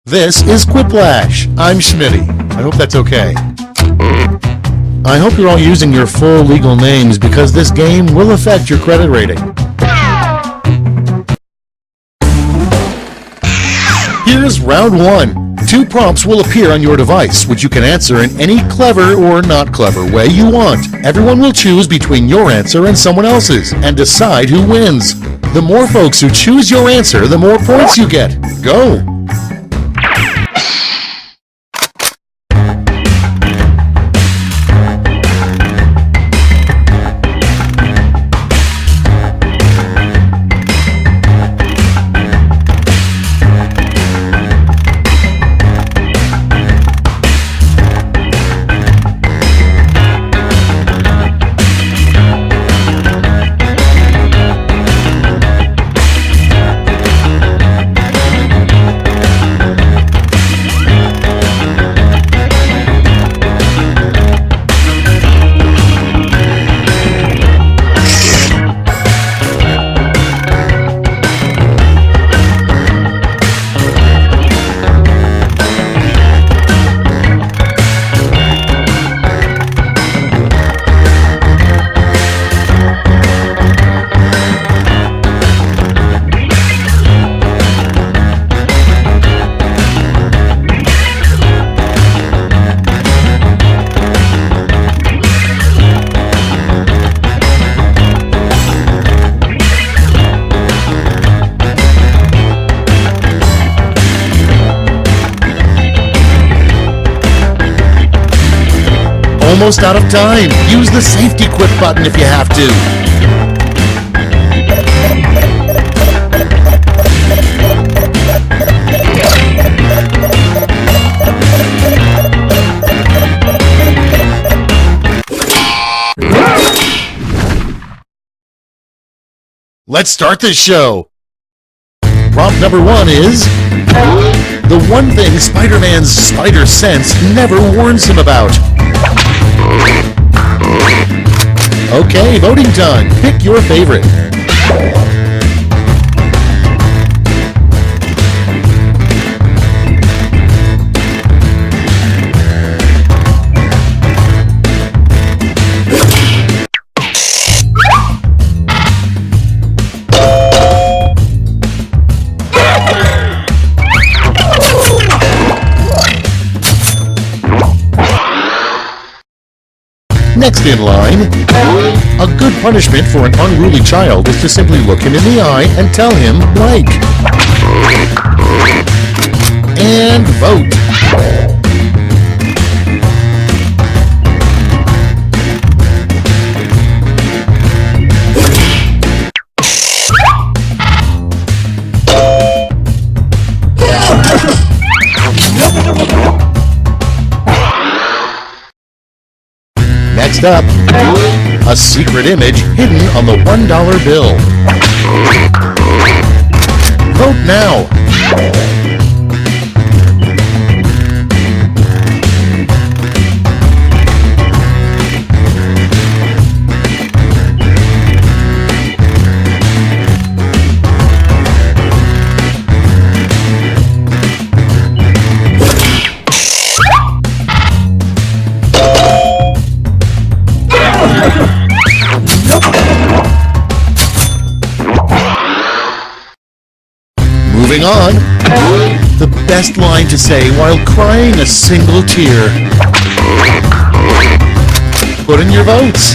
This is Quiplash. I'm Schmitty. I hope that's okay. I hope you're all using your full legal names because this game will affect your credit rating. Here's round one. 2 prompts will appear on your device, which you can answer in any clever or not clever way you want. Everyone will choose between your answer and someone else's, and decide who wins. The more folks who choose your answer, the more points you get. Go! Almost out of time. Use the safety quit button if you have to. Let's start this show. Prompt number 1 is the one thing Spider-Man's spider sense never warns him about. Okay, voting time. Pick your favorite. Next in line, a good punishment for an unruly child is to simply look him in the eye and tell him, like. And vote. Next up, a secret image hidden on the $1 bill. Vote now. Moving on, the best line to say while crying a single tear. Put in your votes.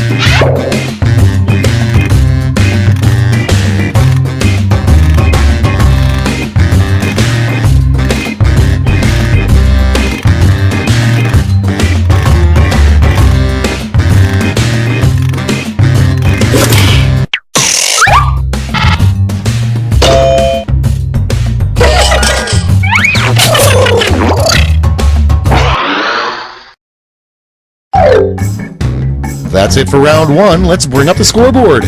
That's it for round 1. Let's bring up the scoreboard.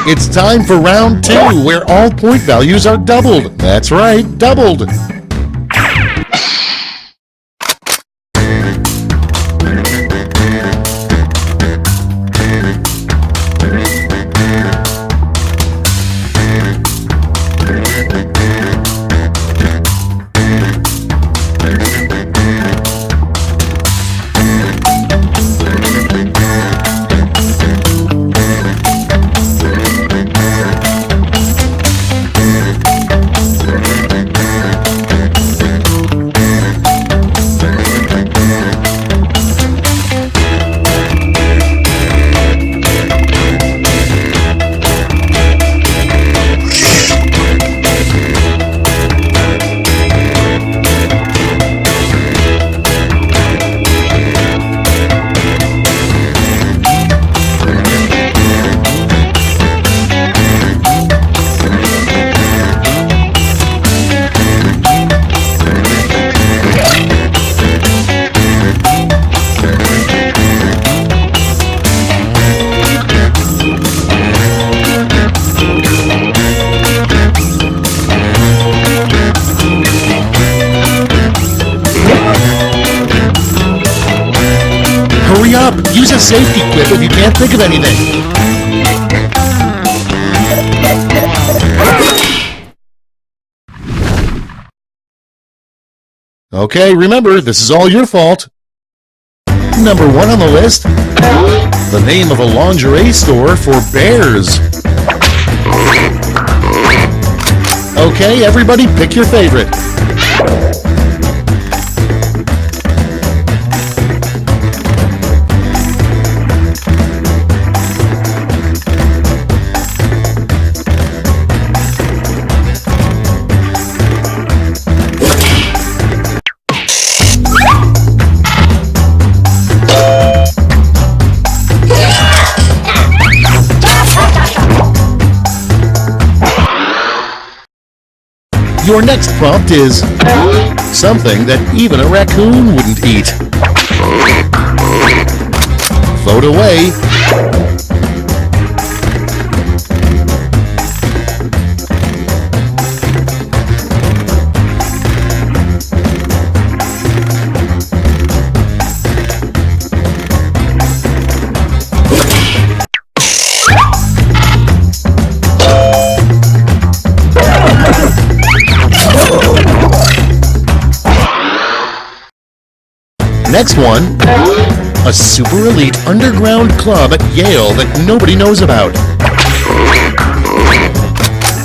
It's time for round 2, where all point values are doubled. That's right, doubled. Hurry up! Use a safety quip if you can't think of anything. Okay, remember, this is all your fault. Number 1 on the list, the name of a lingerie store for bears. Okay, everybody pick your favorite. Your next prompt is something that even a raccoon wouldn't eat. Vote away. Next one, a super elite underground club at Yale that nobody knows about.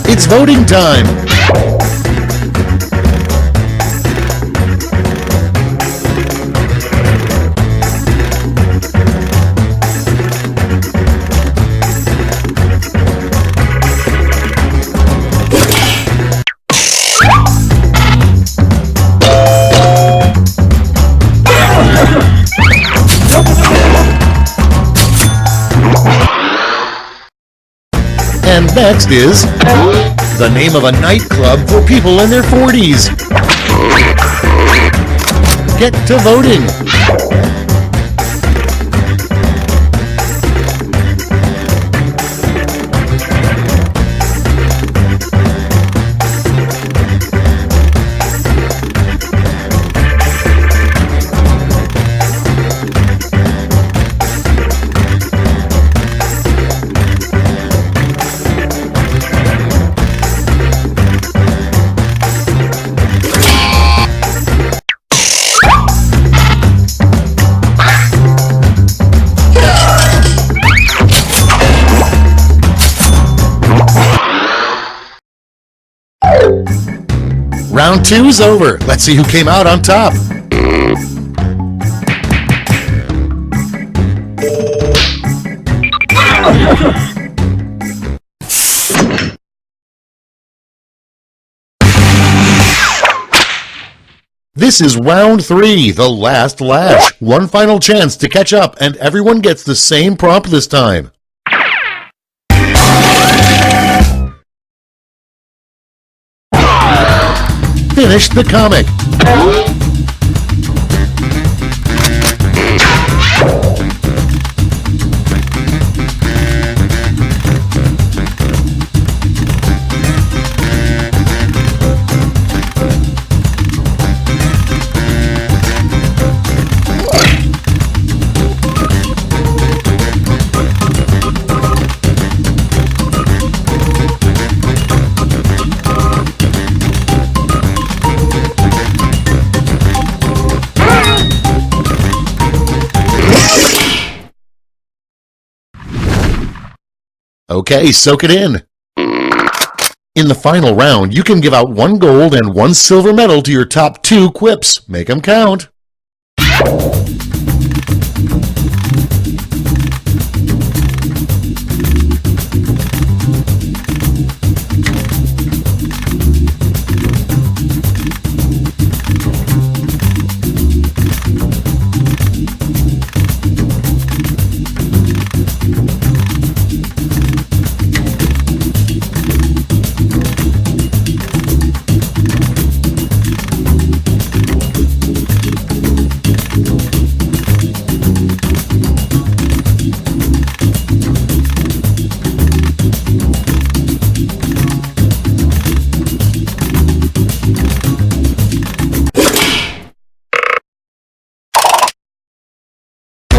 It's voting time. And next is the name of a nightclub for people in their 40s. Get to voting. Round 2's over. Let's see who came out on top. This is round 3, the last lash. One final chance to catch up, and everyone gets the same prompt this time. Finish the comic. Okay, soak it in. In the final round, you can give out 1 gold and 1 silver medal to your top 2 quips. Make them count.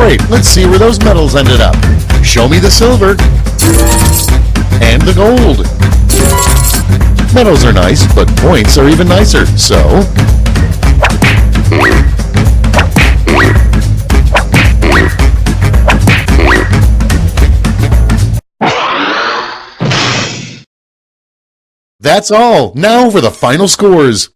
Great, let's see where those medals ended up. Show me the silver. And the gold. Medals are nice, but points are even nicer, so... That's all. Now for the final scores.